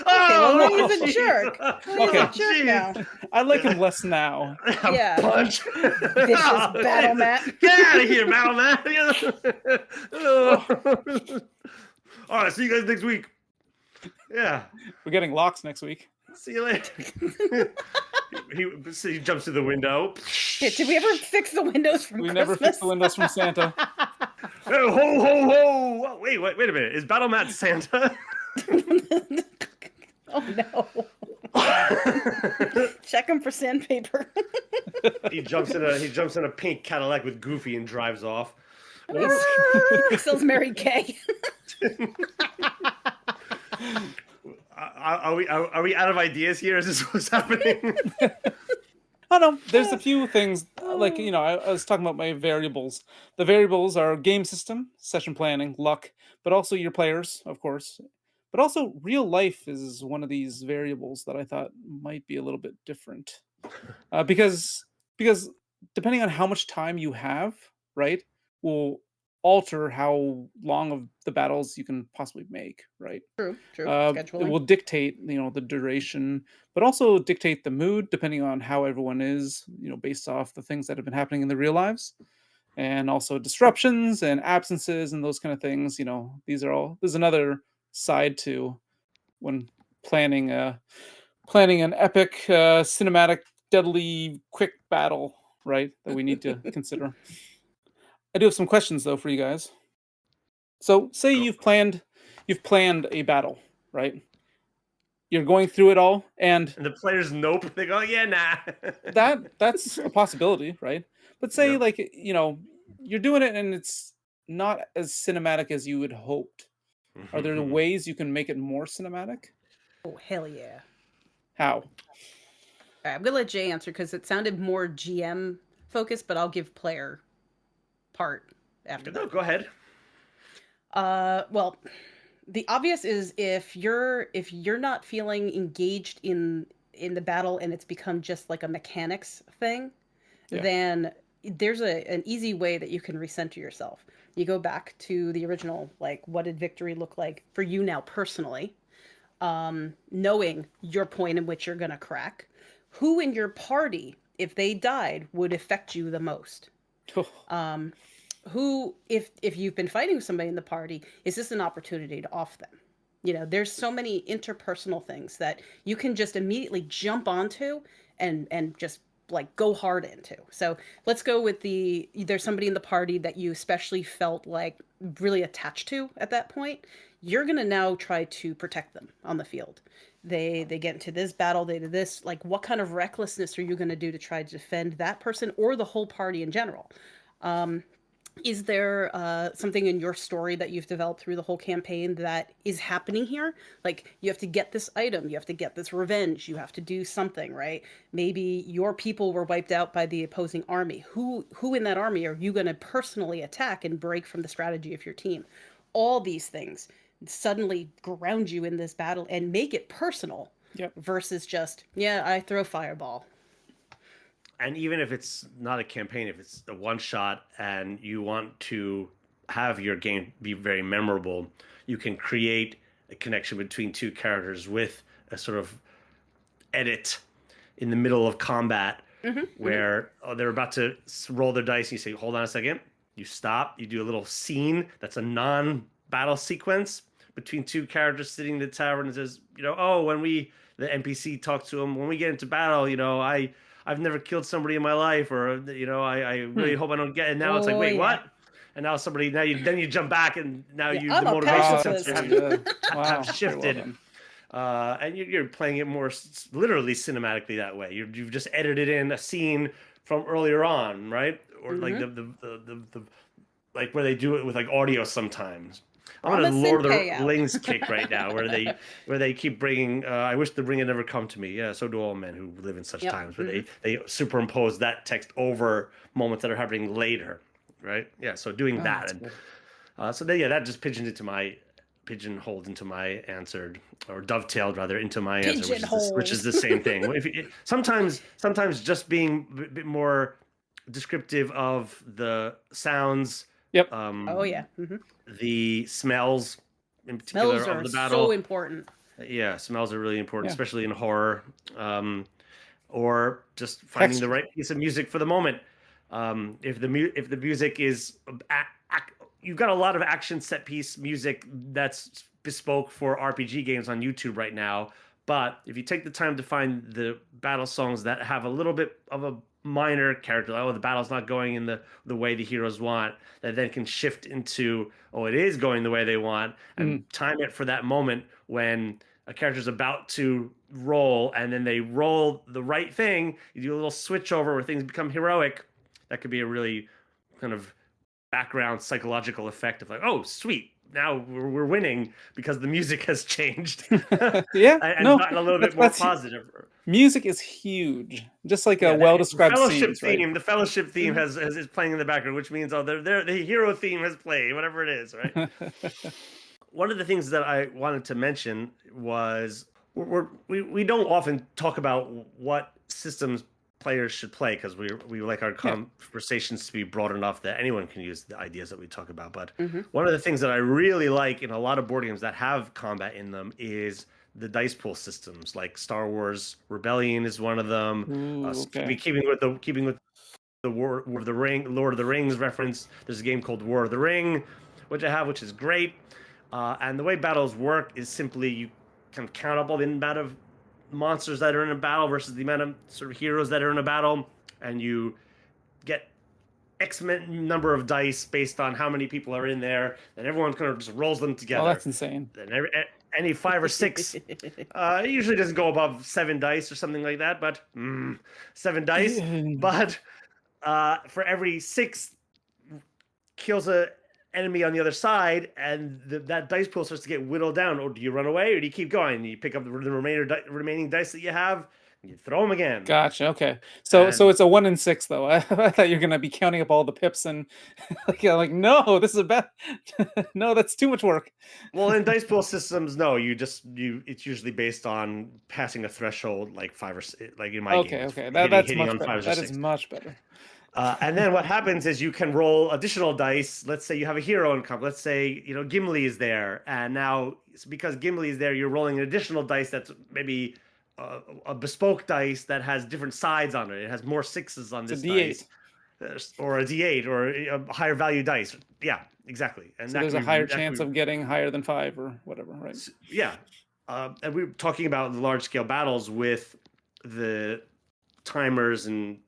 Well, he's a jerk. Okay. He's a jerk now. I like him less now. Yeah. Punch. Vicious Battle Matt. Get out of here, Battle Matt. All right, see you guys next week. Yeah. We're getting locks next week. See you later. He jumps through the window. Yeah, did we ever fix the windows from We Christmas? never fixed the windows from Santa. Ho, ho, ho! Oh, wait a minute. Is Battle Matt Santa? Oh no. Check him for sandpaper. He jumps in a pink Cadillac with Goofy and drives off. Sells Mary Kay. Are we out of ideas here? Is this what's happening? Oh no, there's a few things. like, you know, I was talking about my variables. The variables are game system, session planning, luck, but also your players, of course. But also real life is one of these variables that I thought might be a little bit different. Because depending on how much time you have, right, will alter how long of the battles you can possibly make, right? True. It Scheduling. will dictate, you know, the duration, but also dictate the mood depending on how everyone is, you know, based off the things that have been happening in their real lives, and also disruptions and absences and those kind of things. You know, these are all. There's another side to when planning planning an epic, cinematic, deadly, quick battle, right? That we need to consider. I do have some questions though for you guys. So, say Go. you've planned a battle, right? You're going through it all, and And the players nope. They go, yeah, nah. that's a possibility, right? But say, Yep. like, you know, you're doing it and it's not as cinematic as you had hoped. Are there ways you can make it more cinematic? Oh, hell yeah. How? All right, I'm gonna let Jay answer because it sounded more GM focused, but I'll give player part after No, that. go ahead. Well, the obvious is if you're not feeling engaged in the battle and it's become just like a mechanics thing, Yeah. then there's an easy way that you can recenter yourself. You go back to the original, like, what did victory look like for you now personally? Knowing your point in which you're gonna crack, who in your party, if they died, would affect you the most? Who, if you've been fighting with somebody in the party, is this an opportunity to off them? You know, there's so many interpersonal things that you can just immediately jump onto and just like go hard into. So let's go with there's somebody in the party that you especially felt like really attached to at that point. You're gonna now try to protect them on the field. They get into this battle, they do this. Like, what kind of recklessness are you gonna do to try to defend that person or the whole party in general? Is there something in your story that you've developed through the whole campaign that is happening here? Like, you have to get this item, you have to get this revenge, you have to do something, right? Maybe your people were wiped out by the opposing army. Who in that army are you going to personally attack and break from the strategy of your team? All these things suddenly ground you in this battle and make it personal. Yep. Versus just, yeah, I throw fireball. And even if it's not a campaign, if it's a one shot and you want to have your game be very memorable, you can create a connection between two characters with a sort of edit in the middle of combat where they're about to roll their dice and you say, hold on a second. You stop, you do a little scene that's a non-battle sequence between two characters sitting in the tavern and says, you know, oh, the NPC talks to him, when we get into battle, you know, I've never killed somebody in my life, or, you know, I really hope I don't get it. And now it's like, wait, yeah. what? And now then you jump back and now I'm the a motivation pacifist. have shifted. Very well done. And you're playing it more literally cinematically that way. You've just edited in a scene from earlier on, right? Or like the like where they do it with like audio sometimes. I'm on a Promise Lord and of the payout. Rings kick right now, where they keep bringing. I wish the ring had never come to me. Yeah, so do all men who live in such Yep. times. Where they superimpose that text over moments that are happening later, right? Yeah, so doing that, and that just pigeonholed into my answered, or dovetailed rather into my answer, which is the same thing. Sometimes just being a bit more descriptive of the sounds. Yep. Oh yeah. The smells in particular Smells are of the battle. so important. Yeah, smells are really important, Yeah. especially in horror. Or just finding the right piece of music for the moment. If the music is you've got a lot of action set piece music that's bespoke for RPG games on YouTube right now. But if you take the time to find the battle songs that have a little bit of a minor character, like, oh, the battle's not going in the way the heroes want, that then can shift into, oh, it is going the way they want, and time it for that moment when a character's about to roll, and then they roll the right thing. You do a little switch over where things become heroic. That could be a really kind of background psychological effect of like, oh, sweet, now we're winning because the music has changed. Yeah, and no, gotten a little bit more positive. music is huge, just like Yeah, a well-described fellowship scenes, right? theme. The fellowship theme Mhm. has is playing in the background, which means the hero theme has played, whatever it is, right? One of the things that I wanted to mention was we don't often talk about what systems players should play because we like our Yeah. conversations to be broad enough that anyone can use the ideas that we talk about. But Mhm. one of the things that I really like in a lot of board games that have combat in them is the dice pool systems. Like Star Wars Rebellion is one of them. Ooh, okay. Keeping with the War of the Ring, Lord of the Rings reference. There's a game called War of the Ring, which I have, which is great. And the way battles work is simply you can count up all the amount of monsters that are in a battle versus the amount of sort of heroes that are in a battle, and you get X number of dice based on how many people are in there, and everyone kind of just rolls them Oh, together. that's insane. And any 5 or 6, it usually doesn't go above 7 dice or something like that, but 7 dice. But for every 6 kills a enemy on the other side, and that dice pool starts to get whittled down. Or do you run away, or do you keep going? You pick up the remaining dice that you have, and you throw them again. Gotcha. Okay. So And it's a 1 in 6 though. I thought you're gonna be counting up all the pips and like no, this is a bad. No, that's too much work. well, in dice pool systems, no, it's usually based on passing a threshold, like 5 or 6, like in my Okay, game. okay. That's Hitting much on better. 5s or That is 6. much better. And then what happens is you can roll additional dice. Let's say you have a hero in comp. Let's say Gimli is there, and now because Gimli is there, you're rolling an additional dice that's maybe a bespoke dice that has different sides on it. It has more 6s on It's a this D8. dice, or a D8, or a higher value dice. Yeah, exactly. And So there's a higher chance of getting higher than 5 or whatever, right? yeah. And we were talking about the large scale battles with the timers and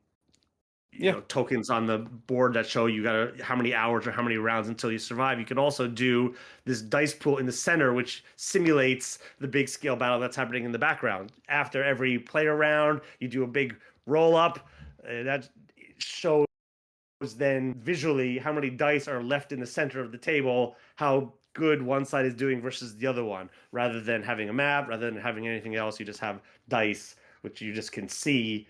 tokens on the board that show you how many hours or how many rounds until you survive. You can also do this dice pool in the center, which simulates the big scale battle that's happening in the background. After every player round, you do a big roll up. That shows then visually how many dice are left in the center of the table, how good one side is doing versus the other one. Rather than having a map, rather than having anything else, you just have dice, which you just can see.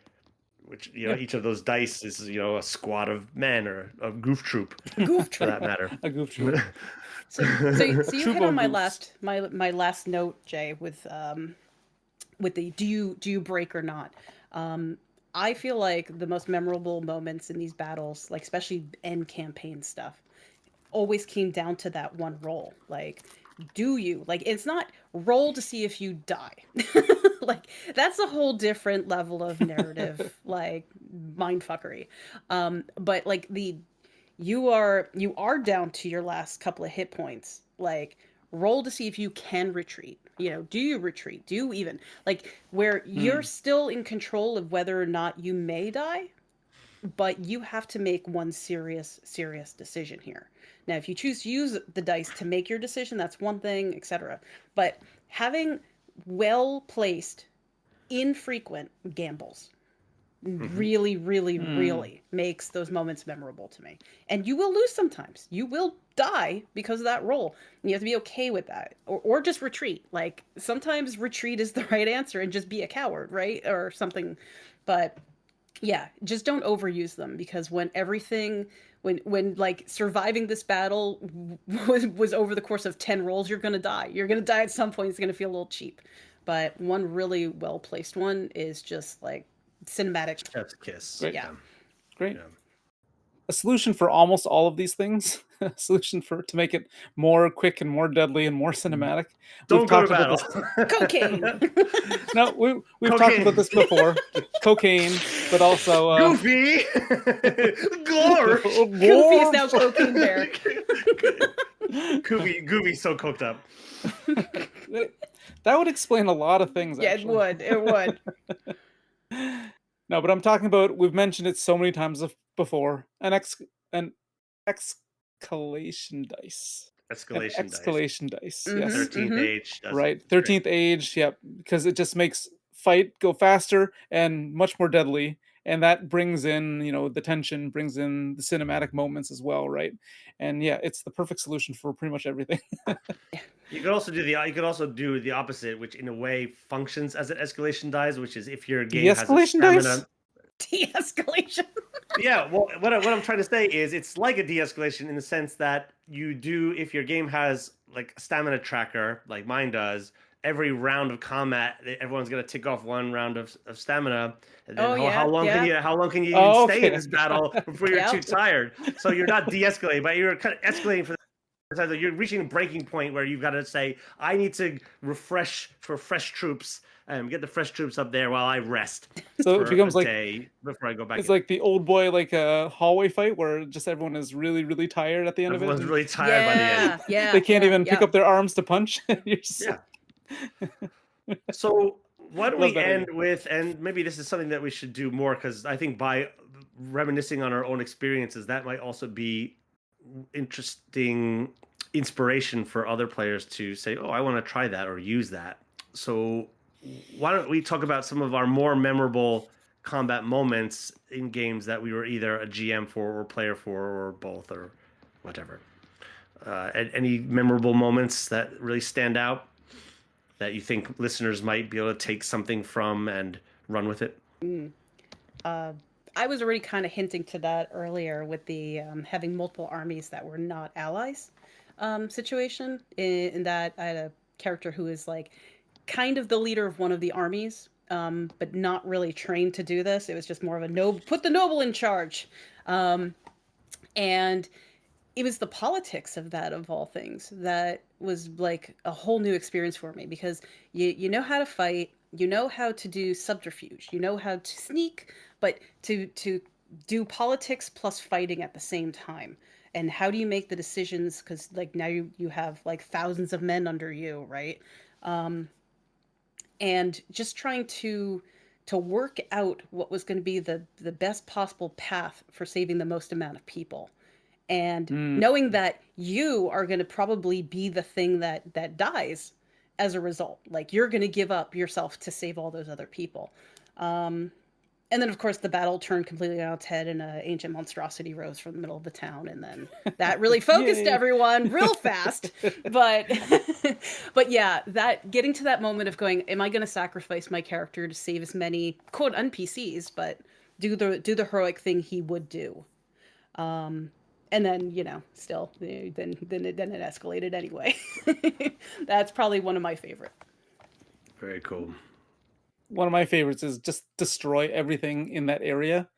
Which each of those dice is a squad of men or a goof troop, for that matter. A goof troop. So you Troop hit on of my goofs. last note, Jay, with the do you break or not. I feel like the most memorable moments in these battles, like especially end campaign stuff, always came down to that one roll. Like, do you like it's not roll to see if you die. Like that's a whole different level of narrative, like mindfuckery. But like you are down to your last couple of hit points. Like roll to see if you can retreat. Do you retreat? Do you even like where you're still in control of whether or not you may die, but you have to make one serious decision here. Now, if you choose to use the dice to make your decision, that's one thing, etc. But having well placed, infrequent gambles really, really, really makes those moments memorable to me. And you will lose sometimes. You will die because of that roll. And you have to be okay with that. Or just retreat. Like sometimes retreat is the right answer and just be a coward, right? Or something. But yeah, just don't overuse them because when like surviving this battle was over the course of 10 rolls, you're going to die. You're going to die at some point. It's going to feel a little cheap. But one really well placed one is just like cinematic. Chef's kiss. Great. Yeah. Great. Yeah. A solution for almost all of these things. A solution to make it more quick and more deadly and more cinematic. Don't go to about battle. this. Cocaine. No, we've talked about this before. Cocaine, but also Goofy. Gore. Goofy is now Cocaine Bear. Goofy's so coked up. That would explain a lot of things. Yeah, actually. it would. No, but I'm talking about. We've mentioned it so many times before. An escalation dice. Escalation dice. Mhm, Yes. 13th age. Right. 13th age. Yep. Because it just makes fight go faster and much more deadly. and that brings in, the tension, brings in the cinematic moments as well, right? And yeah, it's the perfect solution for pretty much everything. You could also do the opposite, which in a way functions as an escalation dice, which is if your game has a De-escalation dice. stamina. De-escalation. Yeah, well, what I'm trying to say is it's like a de-escalation in the sense that you do, if your game has like a stamina tracker, like mine does, every round of combat, everyone's gonna tick off one round of stamina, and then Oh how yeah, long can yeah. you even Oh, stay in okay. this battle before you're too Yep. tired? So you're not de-escalating, but you're kind of escalating for the you're reaching a breaking point where you've got to say, I need to refresh for fresh troops and get the fresh troops up there while I rest So it for a becomes like day before I go back it's in. like the old boy like a hallway fight where just everyone is really really tired at the end of it, Everyone's and really tired by the end. Yeah, they can't yeah, even pick yeah. up their arms to punch. You're just Yeah. like, So why don't love we that end idea. with, and maybe this is something that we should do more, because I think by reminiscing on our own experiences, that might also be interesting inspiration for other players to say, oh, I want to try that or use that. So why don't we talk about some of our more memorable combat moments in games that we were either a GM for or player for or both or whatever. Any memorable moments that really stand out that you think listeners might be able to take something from and run with it? I was already kind of hinting to that earlier with the having multiple armies that were not allies situation. In that I had a character who is like kind of the leader of one of the armies, but not really trained to do this. It was just more of a noble, put the noble in charge. And it was the politics of that, of all things, that was like a whole new experience for me, because you know how to fight, you know how to do subterfuge, you know how to sneak, but to do politics plus fighting at the same time. And how do you make the decisions, because like now you have like thousands of men under you, right? And just trying to work out what was going to be the best possible path for saving the most amount of people, and Mm. knowing that you are going to probably be the thing that dies as a result, like you're going to give up yourself to save all those other people. And then of course the battle turned completely on its head, and an ancient monstrosity rose from the middle of the town, and then that really focused Yay. everyone real fast. But but yeah, that getting to that moment of going, am I going to sacrifice my character to save as many quote NPCs, but do the heroic thing he would do? And then still then it escalated anyway. That's probably one of my favorite. Very cool. One of my favorites is just destroy everything in that area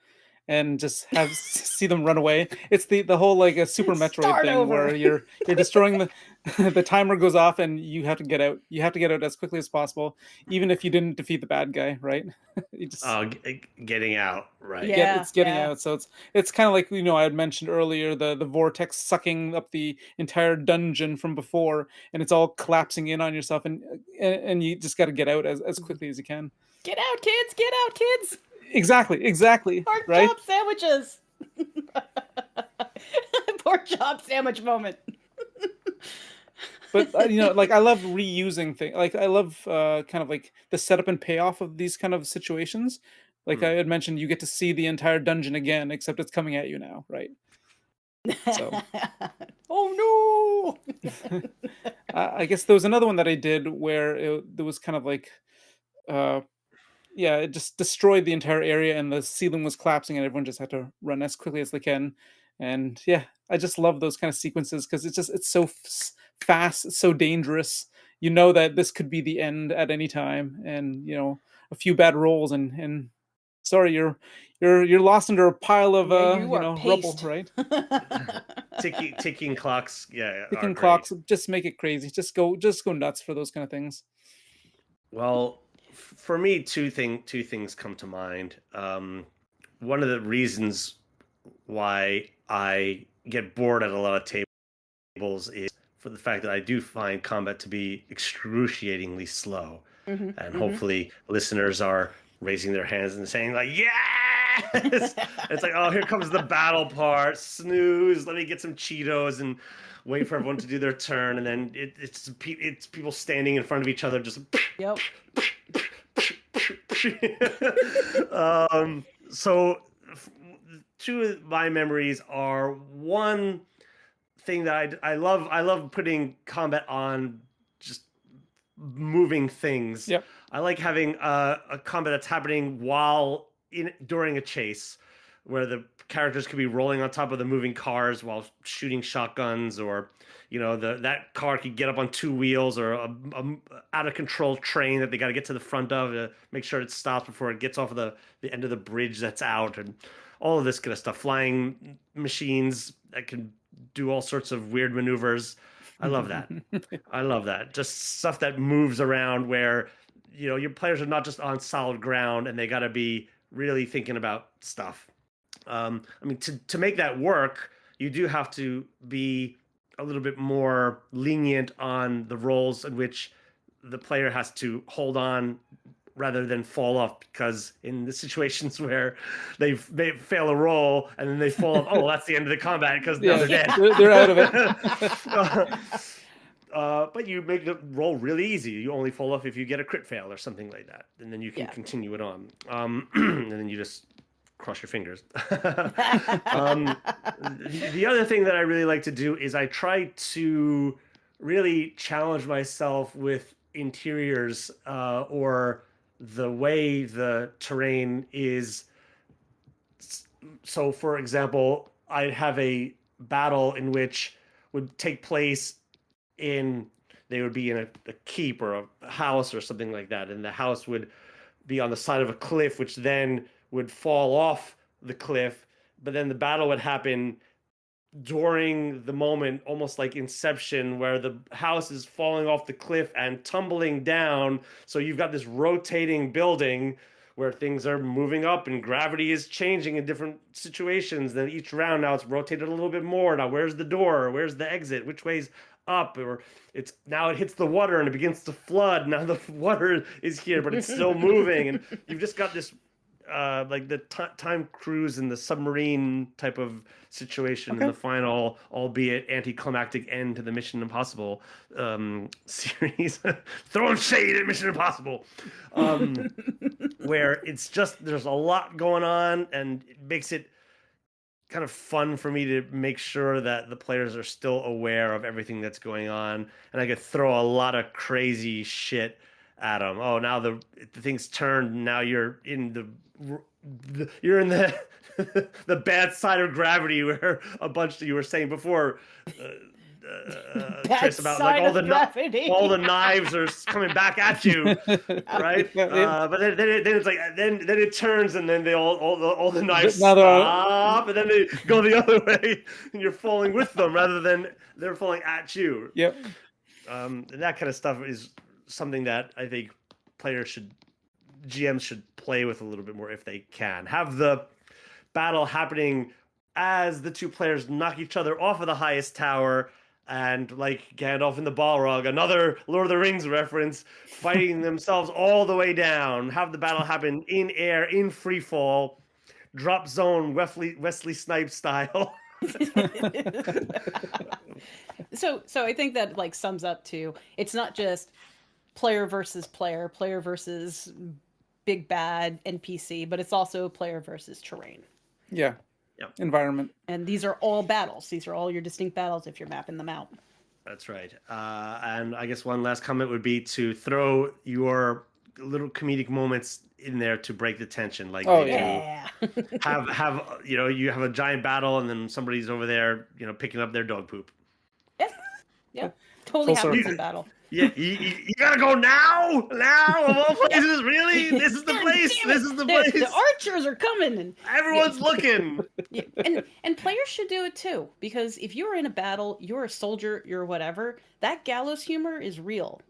and just see them run away. It's the whole like a Super Metroid Start thing over. where you're destroying the the timer goes off and you have to get out. You have to get out as quickly as possible, even if you didn't defeat the bad guy, right? You just Getting out, right? Yeah. it's getting yeah. out. So it's kind of like I had mentioned earlier the vortex sucking up the entire dungeon from before, and it's all collapsing in on yourself, and you just got to get out as quickly as you can. Get out, kids! Get out, kids! Exactly. Pork Right? chop sandwiches. Pork chop sandwich moment. But like I love reusing things. Like I love kind of like the setup and payoff of these kind of situations. Like I had mentioned, you get to see the entire dungeon again, except it's coming at you now, right? So Oh no! I guess there was another one that I did where there was kind of like uh, yeah, it just destroyed the entire area and the ceiling was collapsing and everyone just had to run as quickly as they can. And yeah, I just love those kind of sequences because it's so fast, it's so dangerous. You know that this could be the end at any time, and a few bad rolls and sorry, you're lost under a pile of Yeah, you are rubble, paced. right? Ticking clocks, are Ticking great. clocks just make it crazy. Just go nuts for those kind of things. Well, for me, two things come to mind. One of the reasons why I get bored at a lot of tables is for the fact that I do find combat to be excruciatingly slow, and hopefully listeners are raising their hands and saying like, yes! It's like, oh, here comes the battle part. Snooze. Let me get some Cheetos and wait for everyone to do their turn, and then it's people standing in front of each other just Yep. So two of my memories are one thing that I love putting combat on just moving things. Yep. I like having a combat that's happening during a chase, where the characters could be rolling on top of the moving cars while shooting shotguns, or that car could get up on two wheels, or a out of control train that they got to get to the front of to make sure it stops before it gets off of the end of the bridge that's out, and all of this kind of stuff. Flying machines that can do all sorts of weird maneuvers. I love that. I love that. Just stuff that moves around where, your players are not just on solid ground and they got to be really thinking about stuff. I mean, to make that work, you do have to be a little bit more lenient on the roles in which the player has to hold on rather than fall off, because in the situations where they fail a roll and then they fall off, oh, that's the end of the combat because now they're dead. They're out of it. But you make the roll really easy. You only fall off if you get a crit fail or something like that, and then you can continue it on. And then you just cross your fingers. The other thing that I really like to do is I try to really challenge myself with interiors, or the way the terrain is. So, for example, I'd have a battle in which would take place they would be in a keep or a house or something like that, and the house would be on the side of a cliff, which then would fall off the cliff, but then the battle would happen during the moment, almost like Inception, where the house is falling off the cliff and tumbling down. So you've got this rotating building where things are moving up and gravity is changing in different situations. Then each round now it's rotated a little bit more. Now where's the door? Where's the exit? Which way's up? Or it hits the water and it begins to flood. Now the water is here, but it's still moving, and you've just got this like the time cruise and the submarine type of situation in the final, albeit anticlimactic end to the Mission Impossible series. Throwing shade at Mission Impossible, where it's just there's a lot going on, and it makes it kind of fun for me to make sure that the players are still aware of everything that's going on, and I could throw a lot of crazy shit at them. Oh, now the thing's turned. Now you're in the the bad side of gravity, where a bunch that you were saying before, Chris, about like all the knives are coming back at you, right? But then it's like then it turns, and then all the knives stop, and then they go the other way, and you're falling with them rather than they're falling at you. Yep. And that kind of stuff is something that I think GMs should play with a little bit more if they can. Have the battle happening as the two players knock each other off of the highest tower, and like Gandalf in the Balrog, another Lord of the Rings reference, fighting themselves all the way down. Have the battle happen in air, in free fall, drop zone, Wesley Snipes style. So I think that like sums up to, it's not just player versus big bad NPC, but it's also player versus terrain. Yeah. Environment. And these are all battles. These are all your distinct battles if you're mapping them out. That's right. And I guess one last comment would be to throw your little comedic moments in there to break the tension. Like, have you have a giant battle, and then somebody's over there, picking up their dog poop. Yeah. Totally happens in battle. Yeah, you gotta go now of all places. Really, this is the place. This is the place. The archers are coming, and everyone's looking. Yeah. And players should do it too, because if you're in a battle, you're a soldier, you're whatever. That gallows humor is real.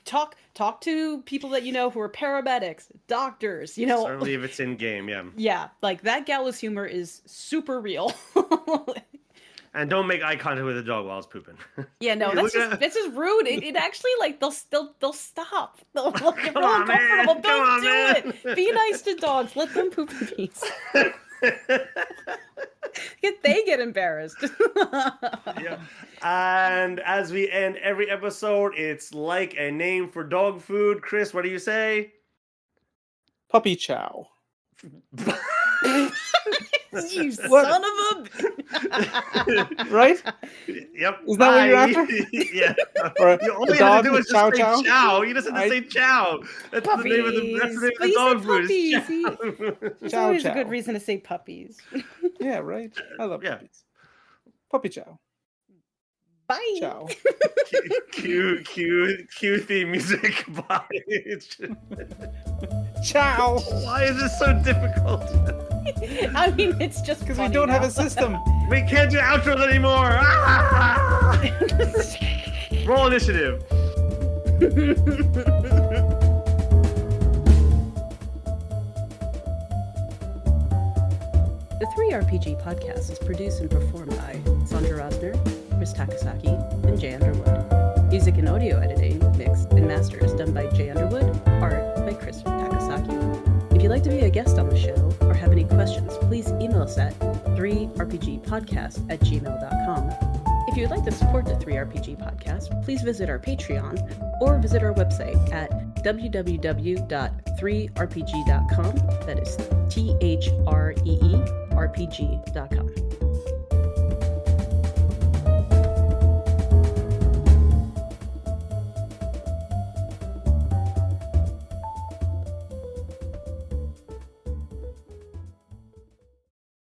Talk to people that who are paramedics, doctors. Certainly, if it's in game, yeah. Yeah, like that gallows humor is super real. And don't make eye contact with the dog while it's pooping. Yeah, no, that's just rude. It actually, like, they'll stop. They'll look uncomfortable. Don't do it. Be nice to dogs. Let them poop in peace. They get embarrassed. Yeah. And as we end every episode, it's like a name for dog food. Chris, what do you say? Puppy chow. You What? son of a bitch. Right? Yep. Is that what you're bye. after? Yeah. Or You all the you had dog to do was chow just say chow? chow. You just had to I- say chow. That's the name of the Puppies. But you dog said food. puppies. Is chow. There's Chow always a chow. good reason to say puppies. Yeah, right. I love Yeah. puppies. Puppy chow. Bye. Chow. Cue theme music. Bye. Chow. Why is this so difficult? I mean, it's just Because we funny don't have now. a system. We can't do outros anymore. Ah! Roll initiative. The 3RPG podcast is produced and performed by Sandra Rosner, Chris Takasaki, and Jay Underwood. Music and audio editing, mix, and master is done by Jay Underwood, art by Chris Takasaki. If you'd like to be a guest on the show or have any questions, please email us at 3rpgpodcast@gmail.com. If you would like to support the 3RPG podcast, please visit our Patreon or visit our website at www.3rpg.com. That is THREERPG.com.